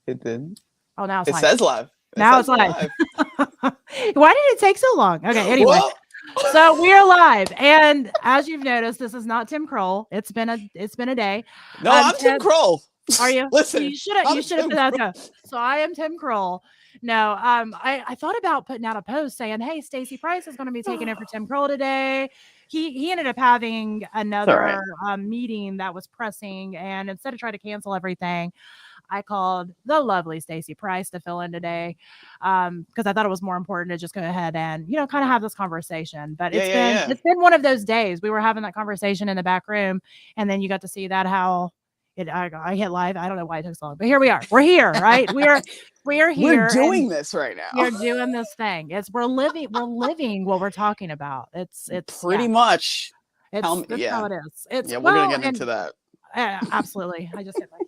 It did. Oh, now it's It live. says live. It Now it's says we're live. live. Why did it take so long? Okay, anyway. Well, So we are live. And as you've noticed, this is not Tim Kroll. It's been a day. no, I'm Tim Ted, Kroll. are you? Listen, You I'm should have Tim put that Kroll. though. So I am Tim Kroll. No, I thought about putting out a post saying, "Hey, Stacey Price is going to be taking in for Tim Kroll today." He ended up having It's all right. another meeting that was pressing, and instead of trying to cancel everything, I called the lovely Stacey Price to fill in today because I thought it was more important to just go ahead and kind of have this conversation. But Yeah, it's yeah, been yeah. it's been one of those days. We were having that conversation in the back room, and then you got to see that how it. I hit live. I don't know why it took so long, but here we are. We're here, right? We are We're here, and doing this right we now. are doing this thing. It's we're living what we're talking about. It's Pretty yeah. much. Tell It's me, that's how yeah, it is. It's yeah. We're gonna well, get and into that. absolutely. I just hit my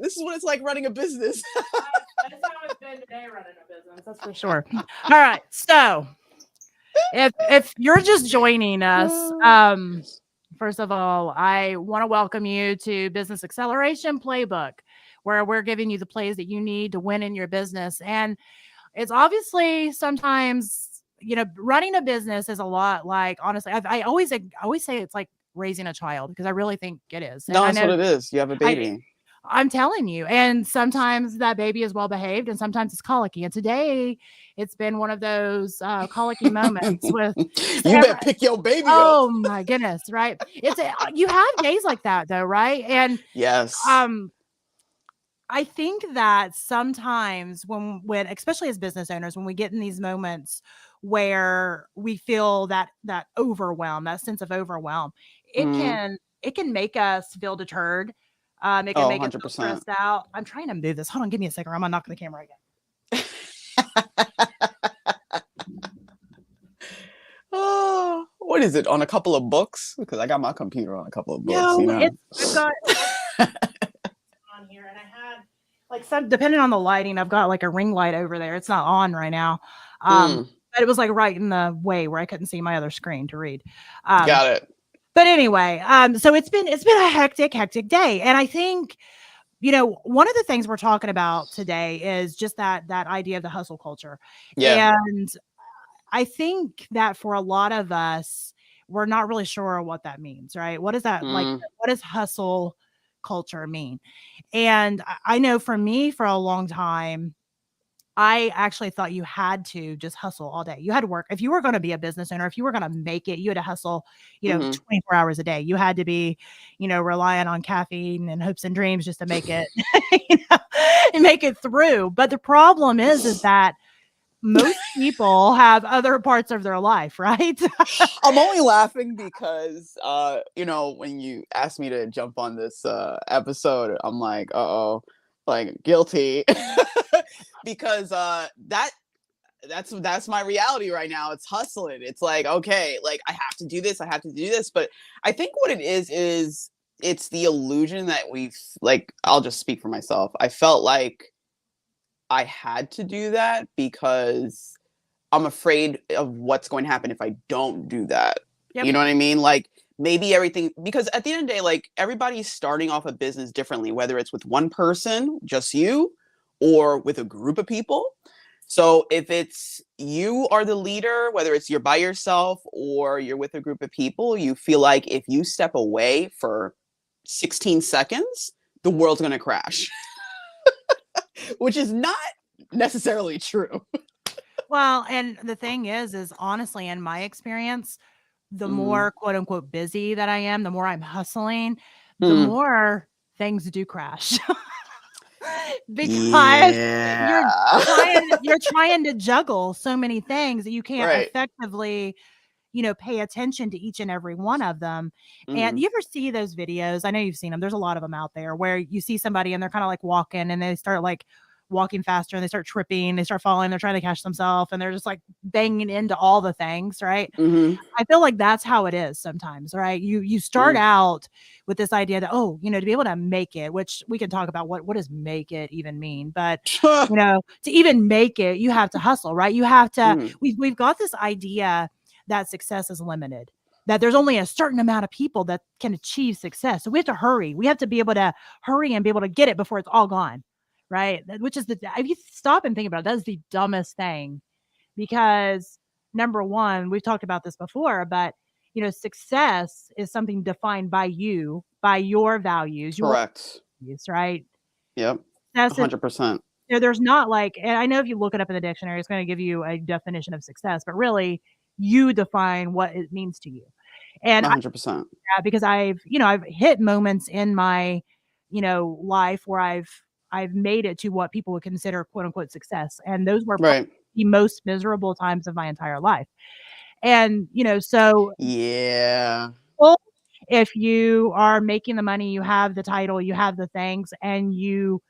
This is what it's like running a business. That's how it's been today running a business. That's for sure. All right. So if you're just joining us, first of all, I want to welcome you to Business Acceleration Playbook, where we're giving you the plays that you need to win in your business. And it's obviously sometimes, running a business is a lot like, honestly, I always say it's like raising a child because I really think it is. And No, I that's what know it is. You have a I baby. I'm telling you. And sometimes that baby is well behaved and sometimes it's colicky. And today it's been one of those colicky moments with just You better pick your baby up. oh my goodness, right? You have days like that though, right? And Yes. um I think that sometimes when especially as business owners, when we get in these moments where we feel that overwhelm, that sense of overwhelm, it Mm. can it can make us feel deterred. It can Oh, make us feel 100%. stressed out. I'm trying to move this. Hold on, give me a second. Or I'm gonna knock the camera again. Oh, what is it? On a couple of books? Because I got my computer on a couple of books, No, I've got on here, and I had like some depending on the lighting, I've got like a ring light over there. It's not on right now. Um, Mm, but it was like right in the way where I couldn't see my other screen to read. Um, got it. but anyway, so it's been a hectic day. And I think, one of the things we're talking about today is just that idea of the hustle culture. Yeah. And I think that for a lot of us, we're not really sure what that means, right? What is that like? Mm, What does hustle culture mean? And I know for me, for a long time, I actually thought you had to just hustle all day. You had to work. If you were going to be a business owner, if you were going to make it, you had to hustle, hmm 24 hours a day. You had to be, relying on caffeine and hopes and dreams just to make it, and make it through. But the problem is that most people have other parts of their life, right? I'm only laughing because, when you asked me to jump on this episode, I'm like, uh-oh, like guilty. Because that's my reality right now. It's hustling. It's like, okay, like I have to do this, I have to do this. But I think what it is it's the illusion that like, I'll just speak for myself. I felt like I had to do that because I'm afraid of what's going to happen if I don't do that. Yep. You know what I mean? Like maybe everything, because at the end of the day, like everybody's starting off a business differently, whether it's with one person, just you, or with a group of people. So if it's you are the leader, whether it's you're by yourself or you're with a group of people, you feel like if you step away for 16 seconds, the world's going to crash, which is not necessarily true. Well, and the thing is honestly, in my experience, the Mm. more quote unquote busy that I am, the more I'm hustling, the Mm. more things do crash. Because you're Yeah. trying to juggle so many things that you can't Right. effectively, pay attention to each and every one of them. And Mm. you ever see those videos? I know you've seen them. There's a lot of them out there where you see somebody and they're kind of like walking and they start like walking faster and they start tripping, they start falling, they're trying to catch themselves and they're just like banging into all the things, right? Mhm. I feel like that's how it is sometimes, right? You start Mm. out with this idea that, oh, to be able to make it, which we can talk about what does make it even mean, but to even make it, you have to hustle, right? You have to Mm. we've got this idea that success is limited. that there's only a certain amount of people that can achieve success. So we have to hurry. We have to be able to hurry and be able to get it before it's all gone. Right. Which is if you stop and think about it, that's the dumbest thing, because number one, we've talked about this before, but success is something defined by you, by your values, your Correct. values, right? Yep. Success is, 100%. there's not like, and I know if you look it up in the dictionary, it's going to give you a definition of success, but really you define what it means to you. And 100%. because I've hit moments in my, life where I've made it to what people would consider quote unquote success. And those were Right. the most miserable times of my entire life. And, so Yeah. well, if you are making the money, you have the title, you have the things, and you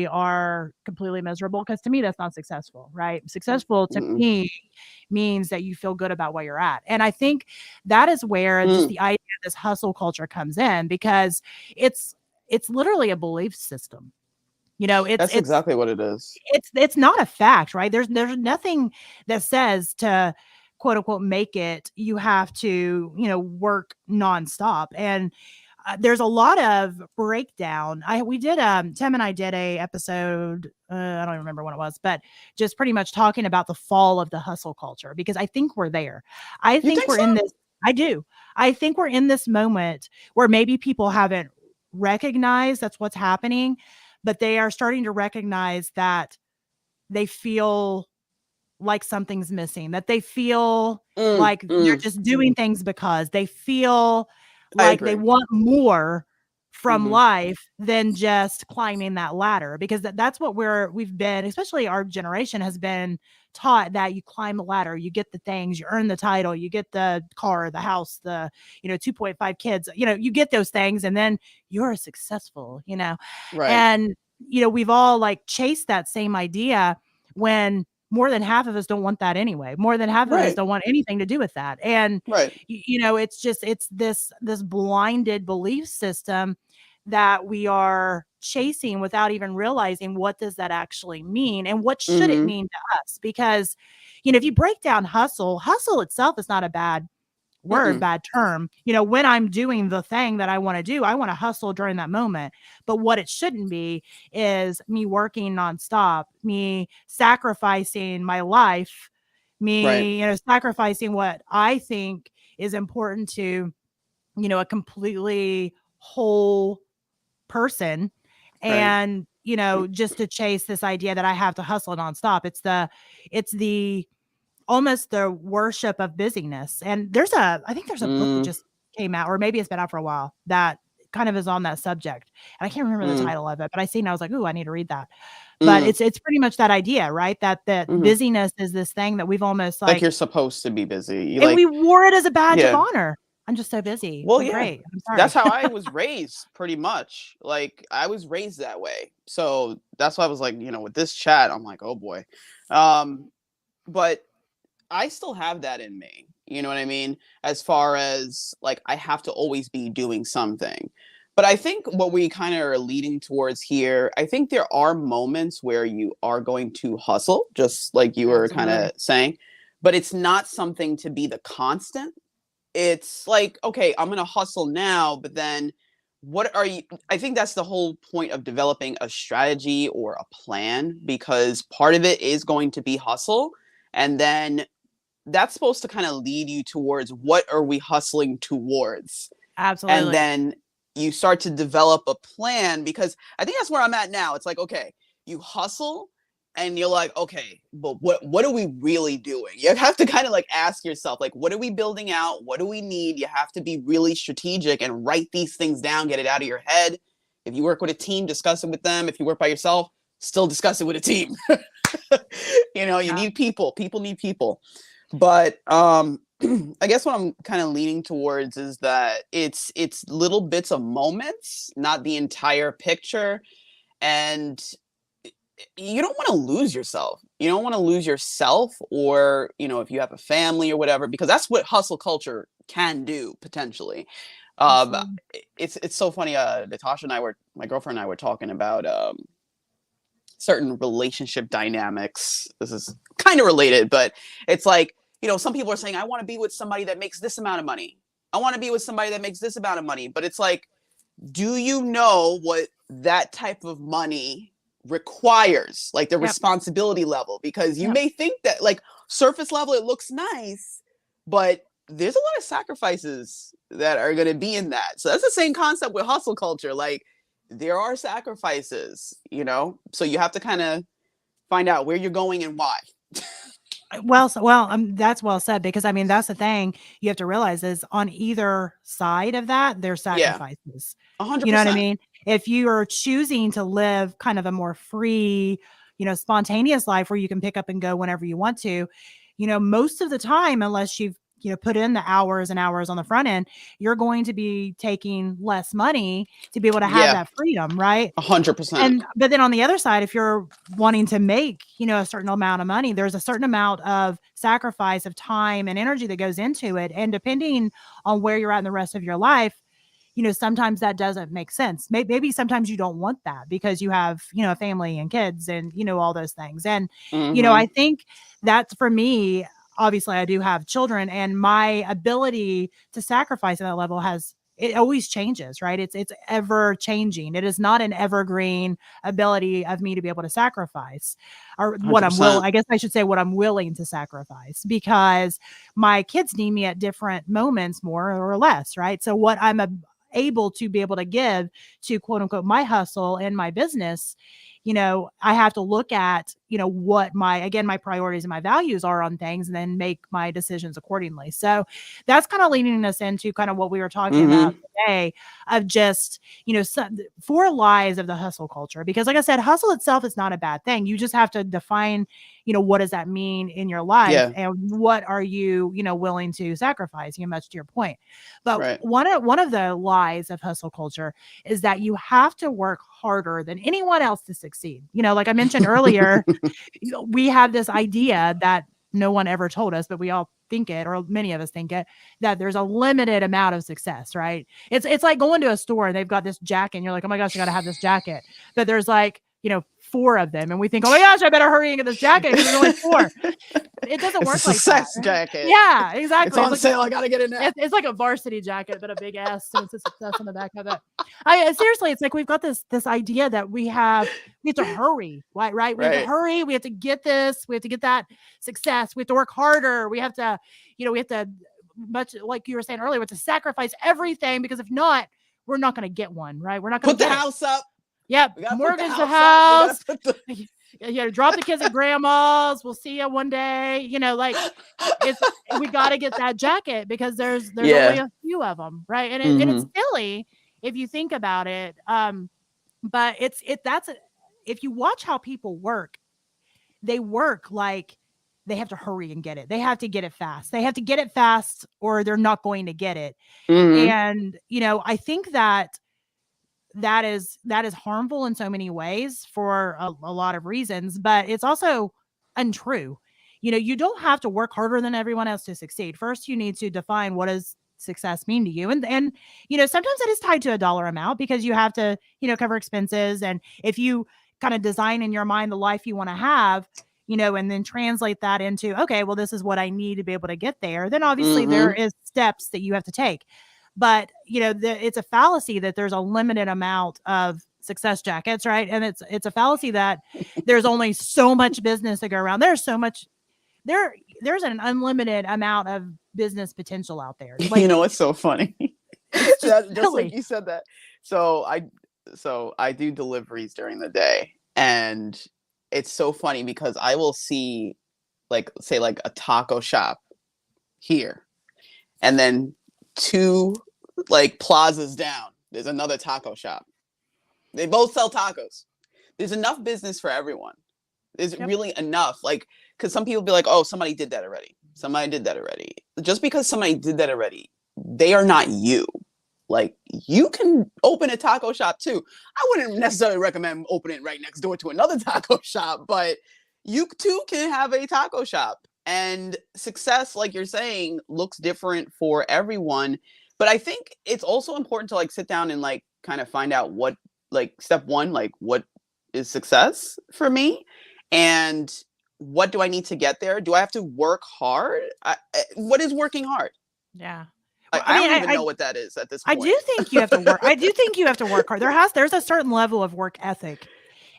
are completely miserable, because to me that's not successful, right? Successful to Mm-mm. me means that you feel good about where you're at. And I think that is where just the idea of this hustle culture comes in, because it's literally a belief system. That's exactly what it is. It's not a fact, right? There's nothing that says to quote unquote make it, you have to, work nonstop. And there's a lot of breakdown. We did Tim and I did a episode, I don't remember when it was, but just pretty much talking about the fall of the hustle culture, because I think we're there. I think we're in this. I do. I think we're in this moment where maybe people haven't recognized that's what's happening, but they are starting to recognize that they feel like something's missing, that they feel like they're just doing things because they feel like they want more from life than just climbing that ladder, because that's what we've been, especially our generation has been taught, that you climb the ladder, you get the things, you earn the title, you get the car, the house, the 2.5 kids, you get those things, and then you're successful, Right. and we've all like chased that same idea, when more than half of us don't want that anyway. More than half of us don't want anything to do with that. And, it's this blinded belief system that we are chasing without even realizing, what does that actually mean? And what should it mean to us? Because, if you break down hustle itself is not a bad word, bad term. When I'm doing the thing that I want to do, I want to hustle during that moment. But what it shouldn't be is me working nonstop, me sacrificing my life, me, sacrificing what I think is important to, a completely whole person. And, just to chase this idea that I have to hustle nonstop. It's the almost the worship of busyness. And I think there's a book that just came out, or maybe it's been out for a while, that kind of is on that subject. And I can't remember the title of it, but I was like, ooh, I need to read that. But it's pretty much that idea, right? That busyness is this thing that we've almost like you're supposed to be busy. And we wore it as a badge of honor. I'm just so busy. Well, Great. I'm sorry. That's how I was raised, pretty much. Like, I was raised that way. So that's why I was like, with this chat, I'm like, oh boy. But I still have that in me. You know what I mean? As far as like, I have to always be doing something. But I think what we kind of are leading towards here, I think there are moments where you are going to hustle, just like you were kind of saying, but it's not something to be the constant. It's like, okay, I'm going to hustle now, but then I think that's the whole point of developing a strategy or a plan, because part of it is going to be hustle. And then that's supposed to kind of lead you towards, what are we hustling towards? Absolutely. And then you start to develop a plan, because I think that's where I'm at now. It's like, okay, you hustle and you're like, okay, but what are we really doing? You have to kind of like ask yourself, like, what are we building out? What do we need? You have to be really strategic and write these things down, get it out of your head. If you work with a team, discuss it with them. If you work by yourself, still discuss it with a team. You need people. People need people. But I guess what I'm kind of leaning towards is that it's little bits of moments, not the entire picture. And you don't want to lose yourself. You don't want to lose yourself, or, if you have a family or whatever, because that's what hustle culture can do potentially. It's so funny. Natasha and my girlfriend and I were talking about certain relationship dynamics. This is kind of related, but it's like, some people are saying, I want to be with somebody that makes this amount of money. I want to be with somebody that makes this amount of money. But it's like, do you know what that type of money requires, like the Yep. responsibility level? Because you Yep. may think that like surface level, it looks nice, but there's a lot of sacrifices that are going to be in that. So that's the same concept with hustle culture. Like there are sacrifices, so you have to kind of find out where you're going and why. That's well said, because I mean, that's the thing you have to realize is on either side of that, there's sacrifices. 100%. You know what I mean? If you are choosing to live kind of a more free, spontaneous life where you can pick up and go whenever you want to, most of the time, unless you've, put in the hours and hours on the front end, you're going to be taking less money to be able to have that freedom, right? 100%. But then on the other side, if you're wanting to make, a certain amount of money, there's a certain amount of sacrifice of time and energy that goes into it. And depending on where you're at in the rest of your life, sometimes that doesn't make sense. Maybe sometimes you don't want that because you have, a family and kids and, all those things. And, I think that's for me. Obviously, I do have children, and my ability to sacrifice at that level it always changes, right? It's ever changing. It is not an evergreen ability of me to be able to sacrifice, or what 100%. I guess I should say what I'm willing to sacrifice, because my kids need me at different moments, more or less, right? So what I'm able to be able to give to quote unquote my hustle and my business, I have to look at, what my priorities and my values are on things, and then make my decisions accordingly. So that's kind of leading us into kind of what we were talking about today, of just, 4 lies of the hustle culture. Because like I said, hustle itself is not a bad thing. You just have to define, what does that mean in your life, and what are you, willing to sacrifice, much to your point. But one of the lies of hustle culture is that you have to work harder than anyone else to succeed. Like I mentioned earlier, we have this idea that no one ever told us, but we all think it, or many of us think it, that there's a limited amount of success, right? It's like going to a store and they've got this jacket and you're like, oh my gosh, I got to have this jacket. But there's like, 4 of them. And we think, oh my gosh, I better hurry and get this jacket because there's only 4. It doesn't work like success that. Jacket. Yeah, exactly. It's on sale. I got to get it now. It's like a varsity jacket, but a big S, and it's a success on the back of it. Seriously, it's like we've got this idea that we have to hurry, right? We have to hurry. We have to get this. We have to get that success. We have to work harder. We have to, much like you were saying earlier, we have to sacrifice everything, because if not, we're not going to get one, right? We're not going to put the house up. Yep. Mortgage the house. Drop the kids at grandma's. We'll see you one day. We got to get that jacket because there's only a few of them, right? And it's silly if you think about it. But if you watch how people work, they work like they have to hurry and get it. They have to get it fast. They have to get it fast, or they're not going to get it. And I think that is harmful in so many ways for a lot of reasons, but it's also untrue. You don't have to work harder than everyone else to succeed. First, you need to define what does success mean to you. And sometimes it is tied to a dollar amount, because you have to, cover expenses. And if you kind of design in your mind the life you want to have, and then translate that into, okay, well, this is what I need to be able to get there, then obviously there is steps that you have to take. But, it's a fallacy that there's a limited amount of success jackets, right? And it's a fallacy that there's only so much business to go around. There's an unlimited amount of business potential out there. Like, it's so funny. Just like you said that. So I do deliveries during the day, and it's so funny because I will see, like, say like a taco shop here, and then 2 like plazas down, there's another taco shop. They both sell tacos. There's enough business for everyone. There's really enough, like, because some people be like, oh, somebody did that already. Just because somebody did that already, they are not you. Like, you can open a taco shop too. I wouldn't necessarily recommend opening it right next door to another taco shop, but you too can have a taco shop. And success, like you're saying, looks different for everyone. But I think it's also important to like sit down and like kind of find out what, like, step one, like, what is success for me? And what do I need to get there? Do I have to work hard? What is working hard? Yeah. I, Well, I I mean, don't even know what that is at this I point. do think you have to work. I do think you have to work hard. There's a certain level of work ethic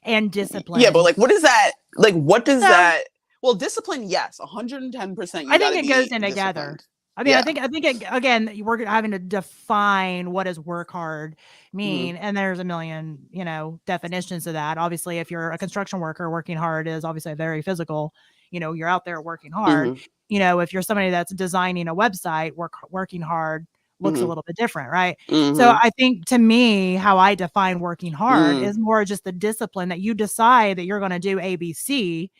and Yeah, but discipline. like, what is that? Like, what does So that? Well, discipline, yes, 110%. You I got think to it goes be in together. disciplined. I mean, Yeah. I think it, again, we're having to define what does work hard Hmm. mean, and there's a million, definitions of that. Obviously, if you're a construction worker, working hard is obviously very physical. You're out there working hard. Hmm. If you're somebody that's designing a website, working hard looks a Hmm. little bit different, right? So Hmm. I think to me, how I define working hard Mm. is more just the discipline that you decide that you're going to do ABC,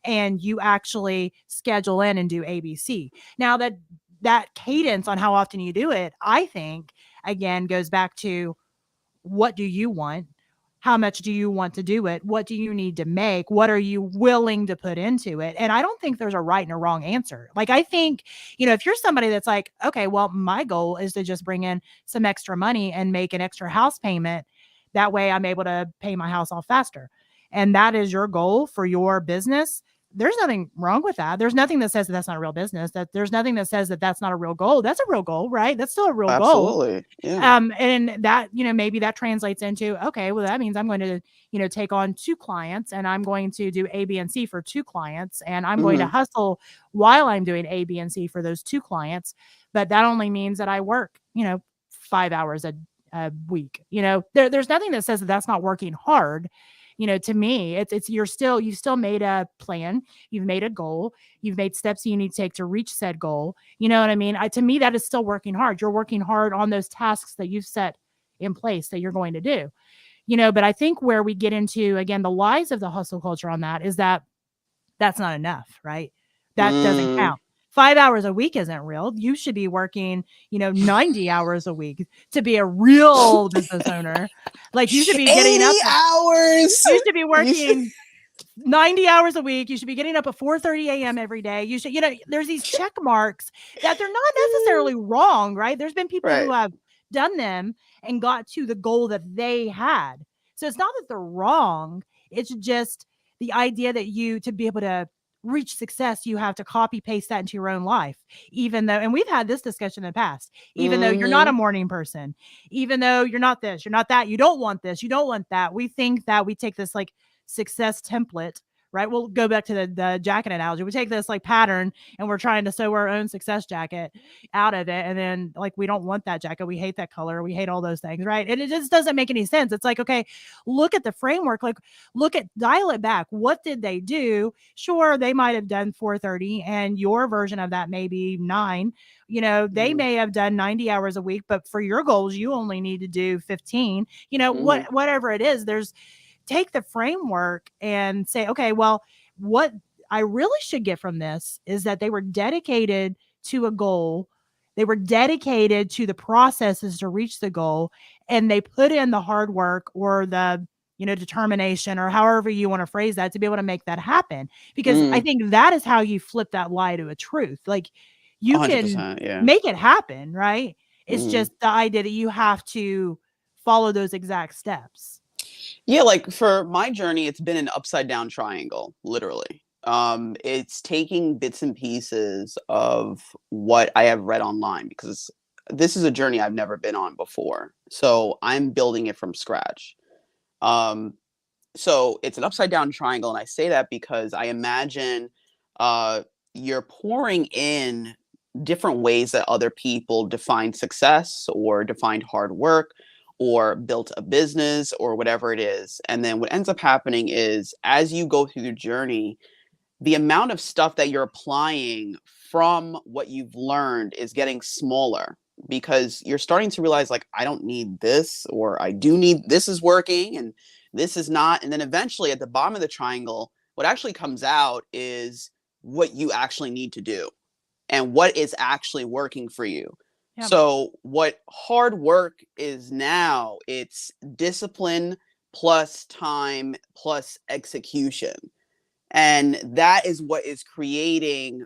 and you actually schedule in and do ABC. Now that cadence on how often you do it, I think again goes back to what do you want? How much do you want to do it? What do you need to make? What are you willing to put into it? And I don't think there's a right and a wrong answer. Like, I think, if you're somebody that's like, okay, well, my goal is to just bring in some extra money and make an extra house payment. That way I'm able to pay my house off faster. And that is your goal for your business. There's nothing wrong with that. There's nothing that says that that's not a real business, that there's nothing that says that that's not a real goal. That's a real goal, right? That's still a real goal. Absolutely. Yeah. And that, maybe that translates into, okay, well, that means I'm going to, take on 2 clients, and I'm going to do A, B, and C for 2 clients. And I'm going to Hmm. hustle while I'm doing A, B, and C for those 2 clients. But that only means that I work, 5 hours a week. There's nothing that says that that's not working hard. To me, it's you've still made a plan, you've made a goal, you've made steps you need to take to reach said goal. You know what I mean? To me, that is still working hard. You're working hard on those tasks that you've set in place that you're going to do. But I think where we get into, again, the lies of the hustle culture on that is that that's not enough, right? That doesn't Mm. count. 5 hours a week isn't real. You should be working, 90 hours a week to be a real business owner. Like, you should be getting up 80 hours. you should be You should- working 90 hours a week. You should be getting up at 4:30 a.m. every day. You should, there's these check marks that they're not necessarily wrong, right? There's been people who Right. have done them and got to the goal that they had. So it's not that they're wrong. It's just the idea that to be able to reach success, you have to copy paste that into your own life. Even though, and we've had this discussion in the past, even though you're not a Hmm. morning person, even though you're not this, you're not that, you don't want this, you don't want that. We think that we take this like success template, right? We'll go back to the jacket analogy. We take this like pattern and we're trying to sew our own success jacket out of it. And then like, we don't want that jacket. We hate that color. We hate all those things, right? And it just doesn't make any sense. It's like, okay, look at the framework, like dial it back. What did they do? Sure, they might have done 4:30 and your version of that may be 9. They may have done 90 hours a week, but for your goals, you only need to do 15. Hmm. Whatever it is, take the framework and say, okay, well, what I really should get from this is that they were dedicated to a goal. They were dedicated to the processes to reach the goal, and they put in the hard work or the determination, or however you want to phrase that, to be able to make that happen. Because I Mm. think that is how you flip that lie to a truth. Like, you can 100%. Yeah. make it happen, right? It's Mm. just the idea that you have to follow those exact steps. Yeah, like for my journey, it's been an upside down triangle, literally. It's taking bits and pieces of what I have read online because this is a journey I've never been on before. So I'm building it from scratch. Um, so it's an upside down triangle, and I say that because I imagine uh, you're pouring in different ways that other people define success or defined hard work or built a business or whatever it is. And then what ends up happening is as you go through the journey, the amount of stuff that you're applying from what you've learned is getting smaller because you're starting to realize like I don't need this, or I do need this, is working and this is not. And then eventually at the bottom of the triangle, what actually comes out is what you actually need to do and what is actually working for you. Yeah. So what hard work is now, it's discipline plus time plus execution. And that is what is creating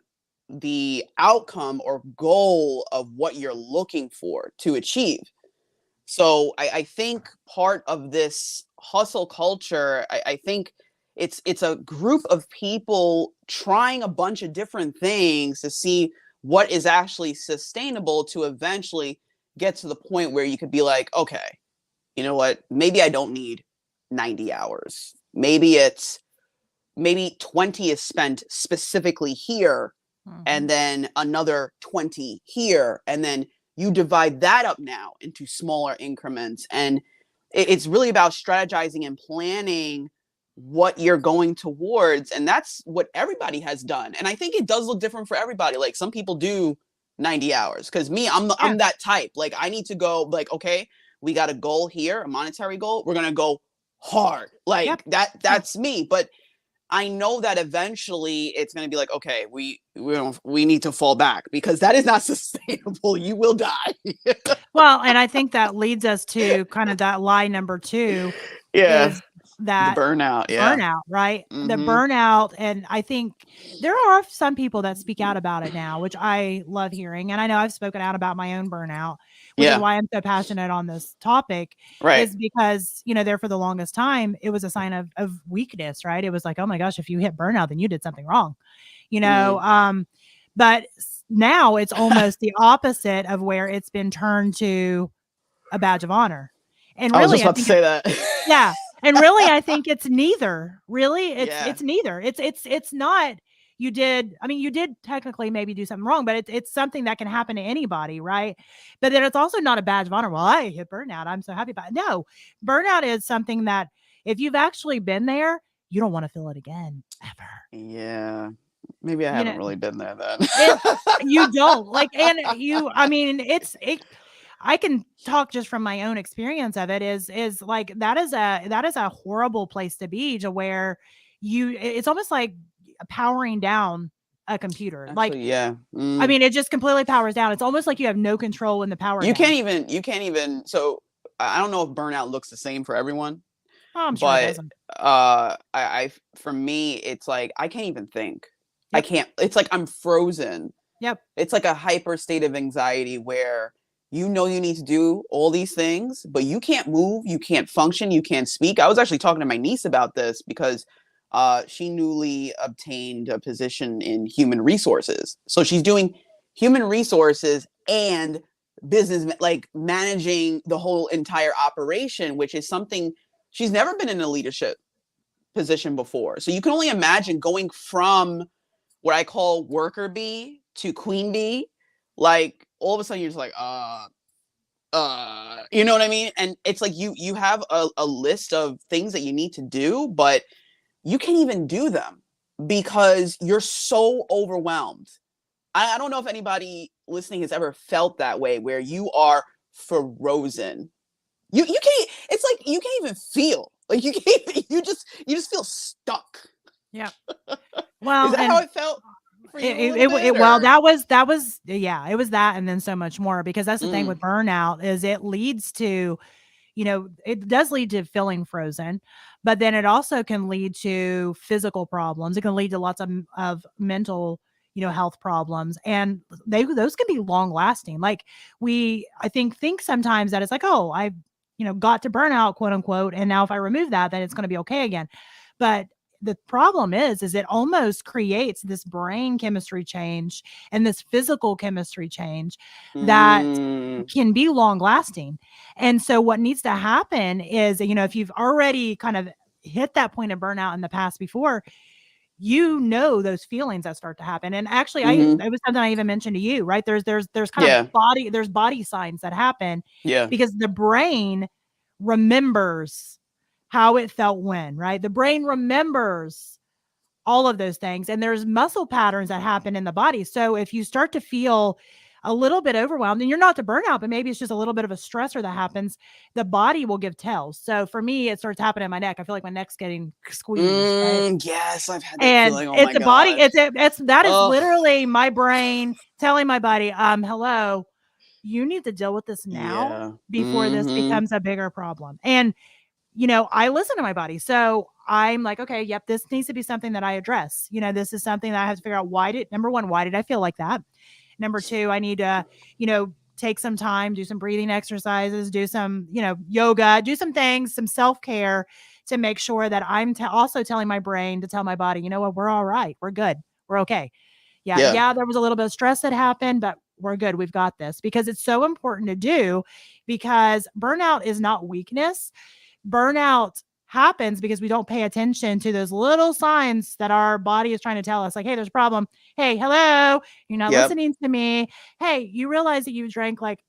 the outcome or goal of what you're looking for to achieve. So I think part of this hustle culture, I think it's a group of people trying a bunch of different things to see what is actually sustainable to eventually get to the point where you could be like, okay, you know what? Maybe I don't need 90 hours. Maybe 20 is spent specifically here, and then another 20 here, and then you divide that up now into smaller increments. And it's really about strategizing and planning what you're going towards. And that's what everybody has done. And I think it does look different for everybody. Like some people do 90 hours. Because me, I'm that type. Like I need to go like, okay, we got a goal here, a monetary goal. We're gonna go hard. Like that's me. But I know that eventually it's going to be like, okay, we need to fall back because that is not sustainable. You will die. Well, and I think that leads us to kind of that lie number 2. Yeah. Is that the burnout. Burnout, right? The burnout. And I think there are some people that speak out about it now, which I love hearing. And I know I've spoken out about my own burnout, which is why I'm so passionate on this topic, is because, there for the longest time, it was a sign of weakness, right? It was like, oh my gosh, if you hit burnout, then you did something wrong, but now it's almost the opposite of where it's been turned to a badge of honor. And really, I was just about to say that. Yeah. And really, I think it's neither. Really, it's neither. It's not. You did technically maybe do something wrong, but it's something that can happen to anybody, right? But then it's also not a badge of honor. Well, I hit burnout. I'm so happy about it. No, burnout is something that if you've actually been there, you don't want to feel it again ever. Yeah. Maybe I haven't really been there then. You don't I can talk just from my own experience of it is like, that is a horrible place to be, to where it's almost like powering down a computer. Actually, it just completely powers down. It's almost like you have no control in the power. You can't even. So I don't know if burnout looks the same for everyone. Oh, I'm sure it doesn't. I for me, it's like, I can't even think. I can't, it's like I'm frozen. Yep. It's like a hyper state of anxiety where you need to do all these things, but you can't move, you can't function, you can't speak. I was actually talking to my niece about this because she newly obtained a position in human resources. So she's doing human resources and business, like managing the whole entire operation, which is something she's never been in a leadership position before. So you can only imagine going from what I call worker bee to queen bee. Like all of a sudden you're just like, you know what I mean? And it's like you have a list of things that you need to do, but you can't even do them because you're so overwhelmed. I don't know if anybody listening has ever felt that way, where you are frozen. You can't, it's like you can't even feel. Like you can't, you just feel stuck. Yeah. Well, is that how it felt? Well, that was it was that, and then so much more, because that's the thing with burnout, is it leads to, it does lead to feeling frozen, but then it also can lead to physical problems. It can lead to lots of mental, health problems, and those can be long lasting. Like I think sometimes that it's like, oh, I've got to burnout, quote unquote, and now if I remove that, then it's going to be okay again. But the problem is it almost creates this brain chemistry change and this physical chemistry change that can be long lasting. And so what needs to happen is, if you've already kind of hit that point of burnout in the past before, those feelings that start to happen. And actually, it was something I even mentioned to you, right? There's kind of body signs that happen. Yeah. Because the brain remembers how it felt when, right? The brain remembers all of those things, and there's muscle patterns that happen in the body. So if you start to feel a little bit overwhelmed, and you're not to burnout, but maybe it's just a little bit of a stressor that happens, the body will give tells. So for me, it starts happening in my neck. I feel like my neck's getting squeezed. Right? Yes, I've had that feeling. Oh it's my the God. Body. That is literally my brain telling my body, hello, you need to deal with this now before this becomes a bigger problem. And I listen to my body. So I'm like, okay, yep, this needs to be something that I address. This is something that I have to figure out. Number one, why did I feel like that? Number two, I need to, take some time, do some breathing exercises, do some, yoga, do some things, some self-care to make sure that I'm also telling my brain to tell my body, you know what, we're all right. We're good. We're okay. Yeah, there was a little bit of stress that happened, but we're good. We've got this, because it's so important to do, because burnout is not weakness. Burnout happens because we don't pay attention to those little signs that our body is trying to tell us, like, hey, there's a problem. Hey, hello, you're not listening to me. Hey, you realize that you drank like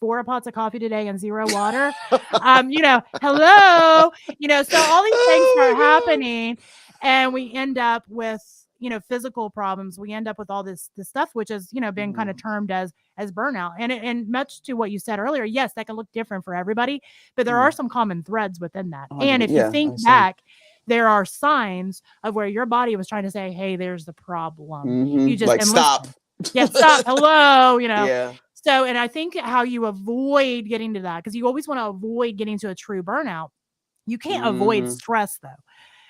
4 pots of coffee today and 0 water. Hello, so all these things start happening, and we end up with, physical problems. We end up with all this stuff, which is, being kind of termed as burnout. And much to what you said earlier, yes, that can look different for everybody, but there are some common threads within that. And if you think back, there are signs of where your body was trying to say, hey, there's the problem. You just like, stop. Yeah, stop. Hello, Yeah. So, and I think how you avoid getting to that, because you always want to avoid getting to a true burnout. You can't avoid stress, though.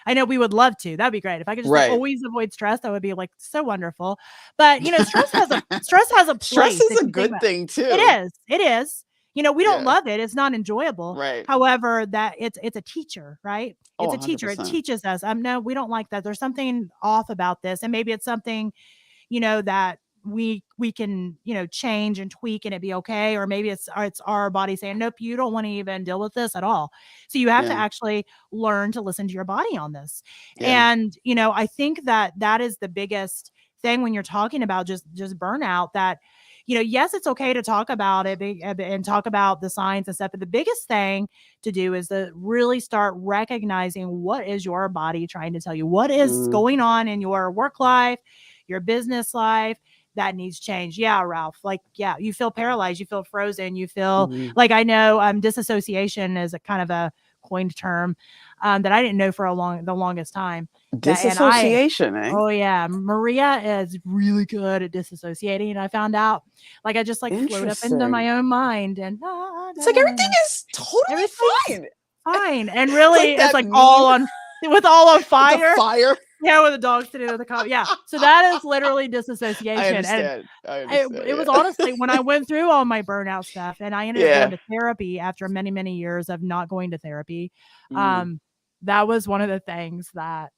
I know we would love to. That'd be great. If I could just always avoid stress, that would be like so wonderful. But stress has a place. Stress is a good thing too. It is. We don't love it. It's not enjoyable. Right. However, that it's a teacher, right? It's a teacher. 100%. It teaches us. No, we don't like that. There's something off about this, and maybe it's something, that we can change and tweak and it be okay, or maybe it's our body saying, nope, you don't want to even deal with this at all. So you have to actually learn to listen to your body on this. And I think that is the biggest thing when you're talking about just burnout, that yes, it's okay to talk about it and talk about the science and stuff, but the biggest thing to do is to really start recognizing what is your body trying to tell you, what is going on in your work life, your business life, that needs change. Yeah, Ralph. Like, yeah, you feel paralyzed, you feel frozen, you feel like, I know disassociation is a kind of a coined term that I didn't know for the longest time. Disassociation, eh? Oh yeah, Maria is really good at disassociating. And I found out, like, I just like float up into my own mind, and it's like everything is totally fine. And really, it's like all on fire. The fire. Yeah, with the dogs sitting with the car. Yeah. So that is literally disassociation. I understand. It was honestly, when I went through all my burnout stuff, and I ended up going to therapy after many, many years of not going to therapy. That was one of the things that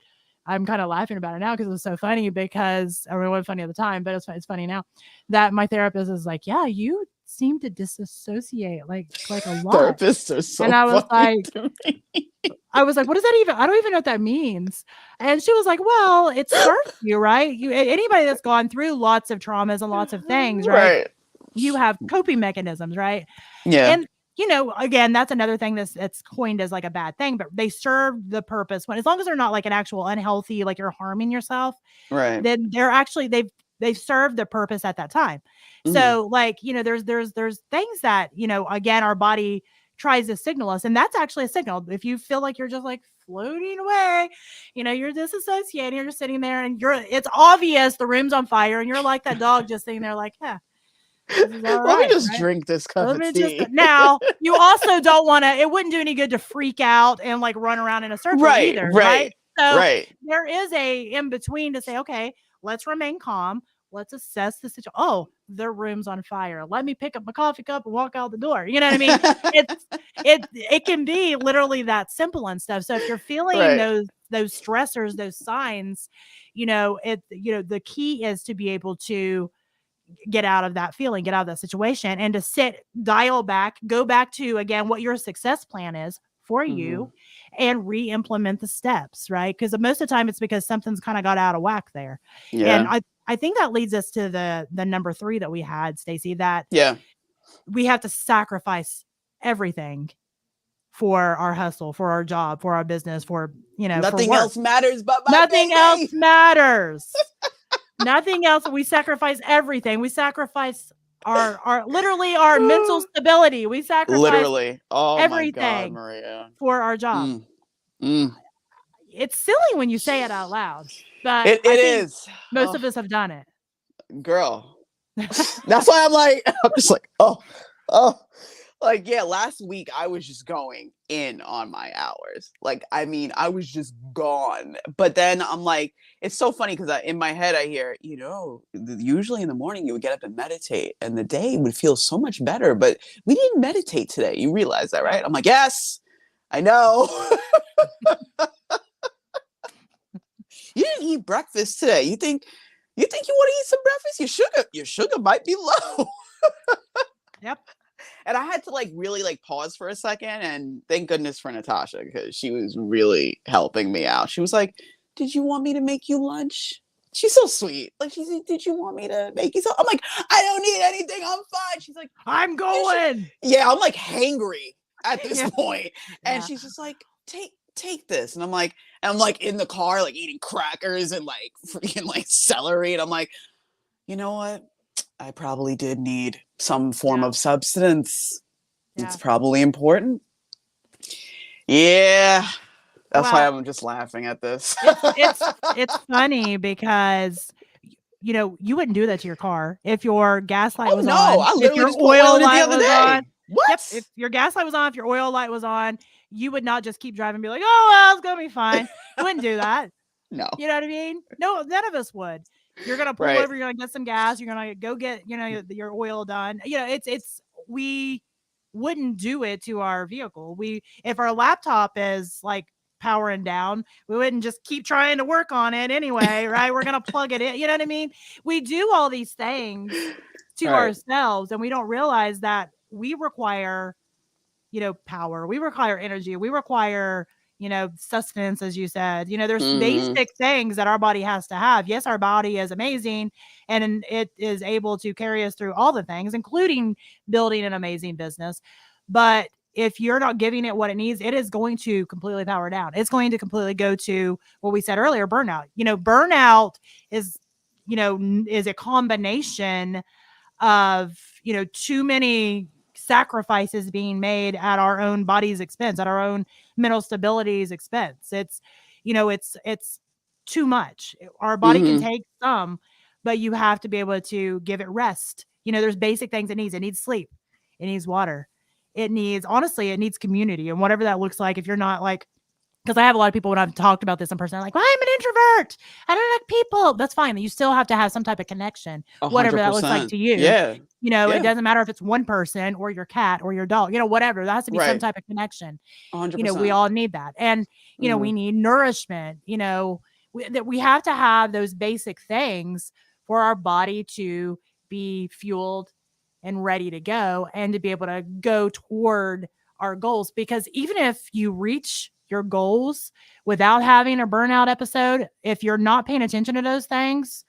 I'm kind of laughing about it now, because it was so funny, because it wasn't funny at the time, but it's funny now, that my therapist is like, yeah, you seem to disassociate like a lot. Therapists are so and I was funny like, to me. I was like, what does that even? I don't even know what that means. And she was like, well, it starts you, right? Anybody that's gone through lots of traumas and lots of things, right? You have coping mechanisms, right? Yeah. And again, that's another thing that's coined as like a bad thing, but they serve the purpose as long as they're not like an actual unhealthy, like you're harming yourself, right? Then they're actually they've served the purpose at that time. So like, there's things that, again, our body tries to signal us, and that's actually a signal. If you feel like you're just like floating away, you're disassociating, you're just sitting there, and it's obvious the room's on fire, and you're like that dog just sitting there like, yeah. Let me just drink this cup of tea. Now, you also don't want to, it wouldn't do any good to freak out and like run around in a circle either, right? So there is a in between to say, okay, let's remain calm. Let's assess the situation. Oh, the room's on fire. Let me pick up my coffee cup and walk out the door. You know what I mean? It can be literally that simple and stuff. So if you're feeling those stressors, those signs, the key is to be able to get out of that feeling, get out of that situation, and to dial back, go back to, again, what your success plan is for you, and re-implement the steps, right? Because most of the time it's because something's kind of got out of whack there. And I think that leads us to the number 3 that we had, Stacey, that we have to sacrifice everything for our hustle, for our job, for our business, for, nothing else matters but nothing else matters. Nothing else. We sacrifice everything. We sacrifice our literally our mental stability. We sacrifice everything, my God, Maria, for our job. It's silly when you say it out loud, but it is. Most of us have done it, girl. That's why I'm just like, like, last week I was just going in on my hours. Like, I mean, I was just gone. But then I'm like, it's so funny because in my head I hear, usually in the morning you would get up and meditate and the day would feel so much better. But we didn't meditate today. You realize that, right? I'm like, yes, I know. You didn't eat breakfast today. You think you want to eat some breakfast? Your sugar might be low. Yep. And I had to like really like pause for a second, and thank goodness for Natasha, because she was really helping me out. She was like, "Did you want me to make you lunch?" She's so sweet. Like, she said, "Did you want me to make you something?" I'm like, "I don't need anything. I'm fine." She's like, I'm going. "Yeah, I'm like hangry at this Yeah. point." And Yeah. she's just like, take this. And I'm like in the car, like eating crackers and like freaking like celery. And I'm like, you know what? I probably did need some form Yeah. of substance. Yeah. It's probably important. Yeah. That's why Well, I'm just laughing at this. it's funny because you wouldn't do that to your car if your gas light Oh was no, on, I if literally your just put oil oil in it the light other was on. day. What? Yep, if your gas light was on, if your oil light was on, you would not just keep driving and be like, "Oh, well, it's gonna be fine." You wouldn't do that. No. You know what I mean? No, none of us would. You're gonna pull Right. over, you're gonna get some gas, you're gonna go get, your oil done. It's we wouldn't do it to our vehicle. If our laptop is like powering down, we wouldn't just keep trying to work on it anyway, right? We're gonna plug it in. You know what I mean? We do all these things to Right. ourselves, and we don't realize that we require, power. We require energy. We require, sustenance, as you said. There's Mhm. basic things that our body has to have. Yes, our body is amazing and it is able to carry us through all the things, including building an amazing business. But if you're not giving it what it needs, it is going to completely power down. It's going to completely go to what we said earlier, burnout. Burnout is, is a combination of, too many sacrifices being made at our own body's expense, at our own mental stability's expense. It's too much. Our body can Mhm. take some, but you have to be able to give it rest. There's basic things it needs. It needs sleep. It needs water. It needs community, and whatever that looks like. If you're not like, because I have a lot of people when I've talked about this in person, like, well, I'm an introvert. I don't like people. That's fine. You still have to have some type of connection, whatever that looks like 100%. to you. Yeah. It doesn't matter if it's one person or your cat or your dog, whatever. There has to be some Right. type of connection. 100%. We all need that. And, we need nourishment, that we have to have those basic things for our body to be fueled and ready to go and to be able to go toward our goals. Because even if you reach your goals without having a burnout episode, if you're not paying attention to those things,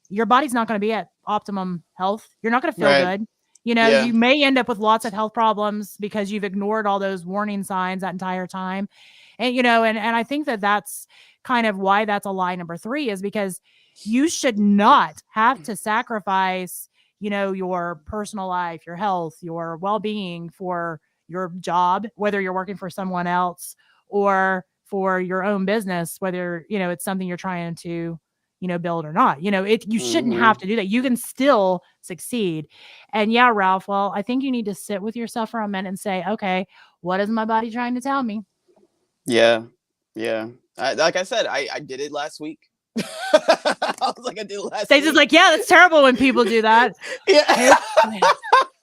your body's not going to be at optimum health. You're not going to feel Right. good. Yeah. You may end up with lots of health problems because you've ignored all those warning signs that entire time. And, and I think that that's kind of why that's a lie number 3, is because you should not have to sacrifice, your personal life, your health, your well-being for your job, whether you're working for someone else or for your own business, whether, it's something you're trying to, build or not. You shouldn't have to do that. You can still succeed. And yeah, Ralph, well, I think you need to sit with yourself for a minute and say, okay, what is my body trying to tell me? Yeah. Yeah. Like I said, I did it last week. I was like, I did it last Stacy's week. like, yeah, that's terrible when people do that. Yeah.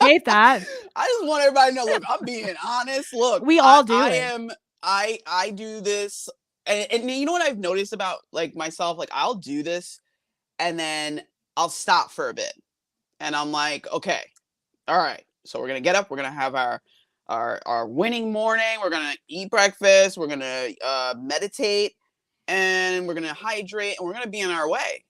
Hate that. I just want everybody to know, look, I'm being honest. Look, We all do I do this. And you know what I've noticed about like myself? Like, I'll do this and then I'll stop for a bit. And I'm like, okay, all right. So we're going to get up. We're going to have our winning morning. We're going to eat breakfast. We're going to meditate, and we're going to hydrate, and we're going to be on our way.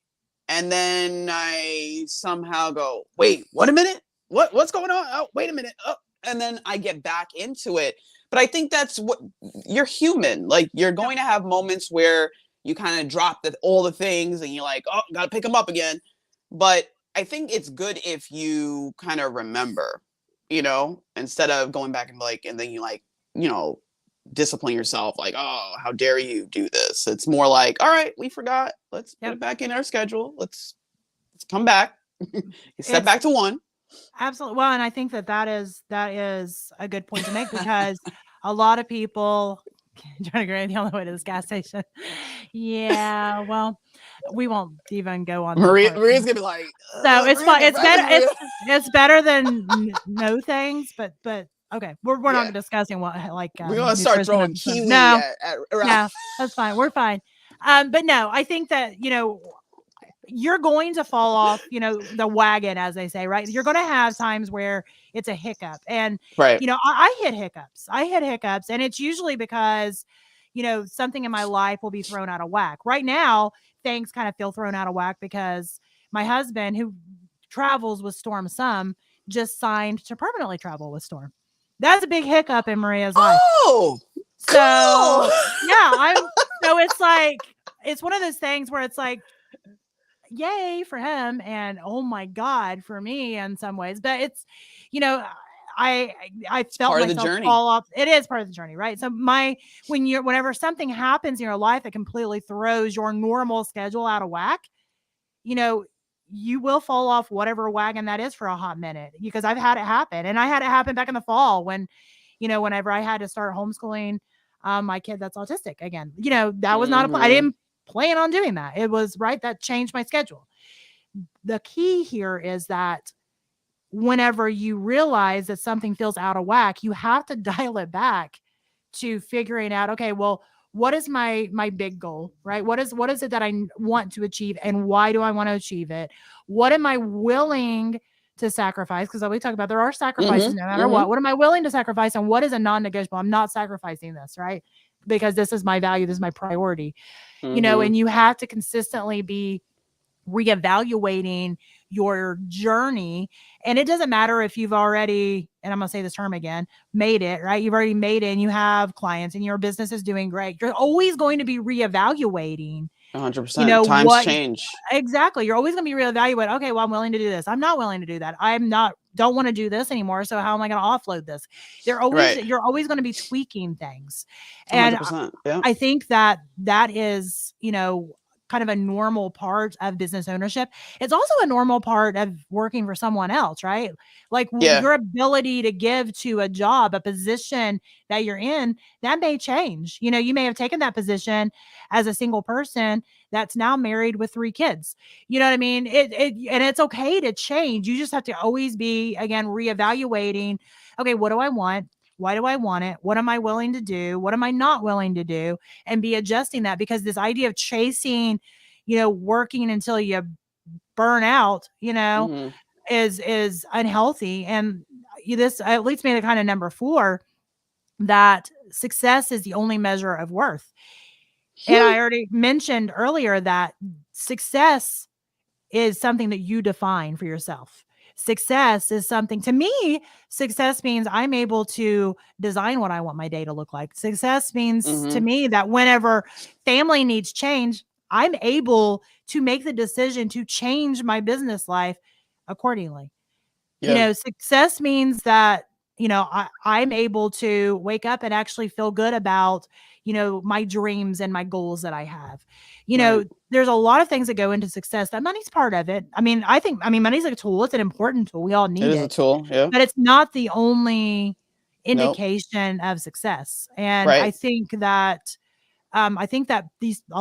And then I somehow go, wait, what a minute. What's going on? Oh, wait a minute. Oh. And then I get back into it. But I think that's what you're human. Like, you're going to have moments where you kind of drop all the things and you're like, oh, got to pick them up again. But I think it's good if you kind of remember, instead of going back and and then you discipline yourself. Like, oh, how dare you do this? It's more like, all right, we forgot. Let's put it back in our schedule. Let's come back. You step back to one. Absolutely. Well, and I think that is a good point to make, because a lot of people trying to get anything on the way to this gas station. Yeah, well, we won't even go on. Maria's gonna be like, so it's fine. It's better. It's better than no things, but Okay, we're Yeah. not discussing what We're gonna start nutrition throwing episodes. kiwi No, at Ralph. no, that's fine. We're fine. But no, I think that you're going to fall off, the wagon, as they say, right? You're going to have times where it's a hiccup, and Right. I hit hiccups. And it's usually because something in my life will be thrown out of whack. Right now, things kind of feel thrown out of whack because my husband, who travels with Storm some, just signed to permanently travel with Storm. That's a big hiccup in Maria's life. Oh, So cool. yeah, so it's like, it's one of those things where it's like, yay for him and oh my God for me in some ways. But it's, I felt part of the myself journey. fall off. It is part of the journey, right? So whenever something happens in your life that completely throws your normal schedule out of whack, you will fall off whatever wagon that is for a hot minute, because I've had it happen. And I had it happen back in the fall when, whenever I had to start homeschooling my kid that's autistic again. That was not I didn't plan on doing that. It was that changed my schedule. The key here is that whenever you realize that something feels out of whack, you have to dial it back to figuring out, okay, well, what is my big goal, right? What is it that I want to achieve, and why do I want to achieve it? What am I willing to sacrifice? Because we talk about there are sacrifices no matter what. What am I willing to sacrifice, and what is a non-negotiable? I'm not sacrificing this, right? Because this is my value, this is my priority. And you have to consistently be reevaluating your journey. And it doesn't matter if you've already, and I'm going to say this term again, made it, right? You've already made it and you have clients and your business is doing great. You're always going to be reevaluating. 100%. Times change. Exactly. You're always going to be reevaluating. Okay, well, I'm willing to do this. I'm not willing to do that. Don't want to do this anymore. So how am I going to offload this? You're always going to be tweaking things. And 100%, yeah. I think that is, kind of a normal part of business ownership. It's also a normal part of working for someone else, right? Like your ability to give to a job, a position that you're in, that may change. You may have taken that position as a single person that's now married with 3 kids. You know what I mean? And it's okay to change. You just have to always be, again, reevaluating. Okay, what do I want? Why do I want it? What am I willing to do? What am I not willing to do? And be adjusting that, because this idea of chasing, working until you burn out, is unhealthy. And this leads me to kind of number 4, that success is the only measure of worth. And I already mentioned earlier that success is something that you define for yourself. Success is something, to me, success means I'm able to design what I want my day to look like. Success means to me that whenever family needs change, I'm able to make the decision to change my business life accordingly. Yeah. Success means that, I'm able to wake up and actually feel good about, my dreams and my goals that I have. There's a lot of things that go into success. That money's part of it. I think money's a tool. It's an important tool. We all need it. It is a tool, yeah. But it's not the only indication of success. And I think that a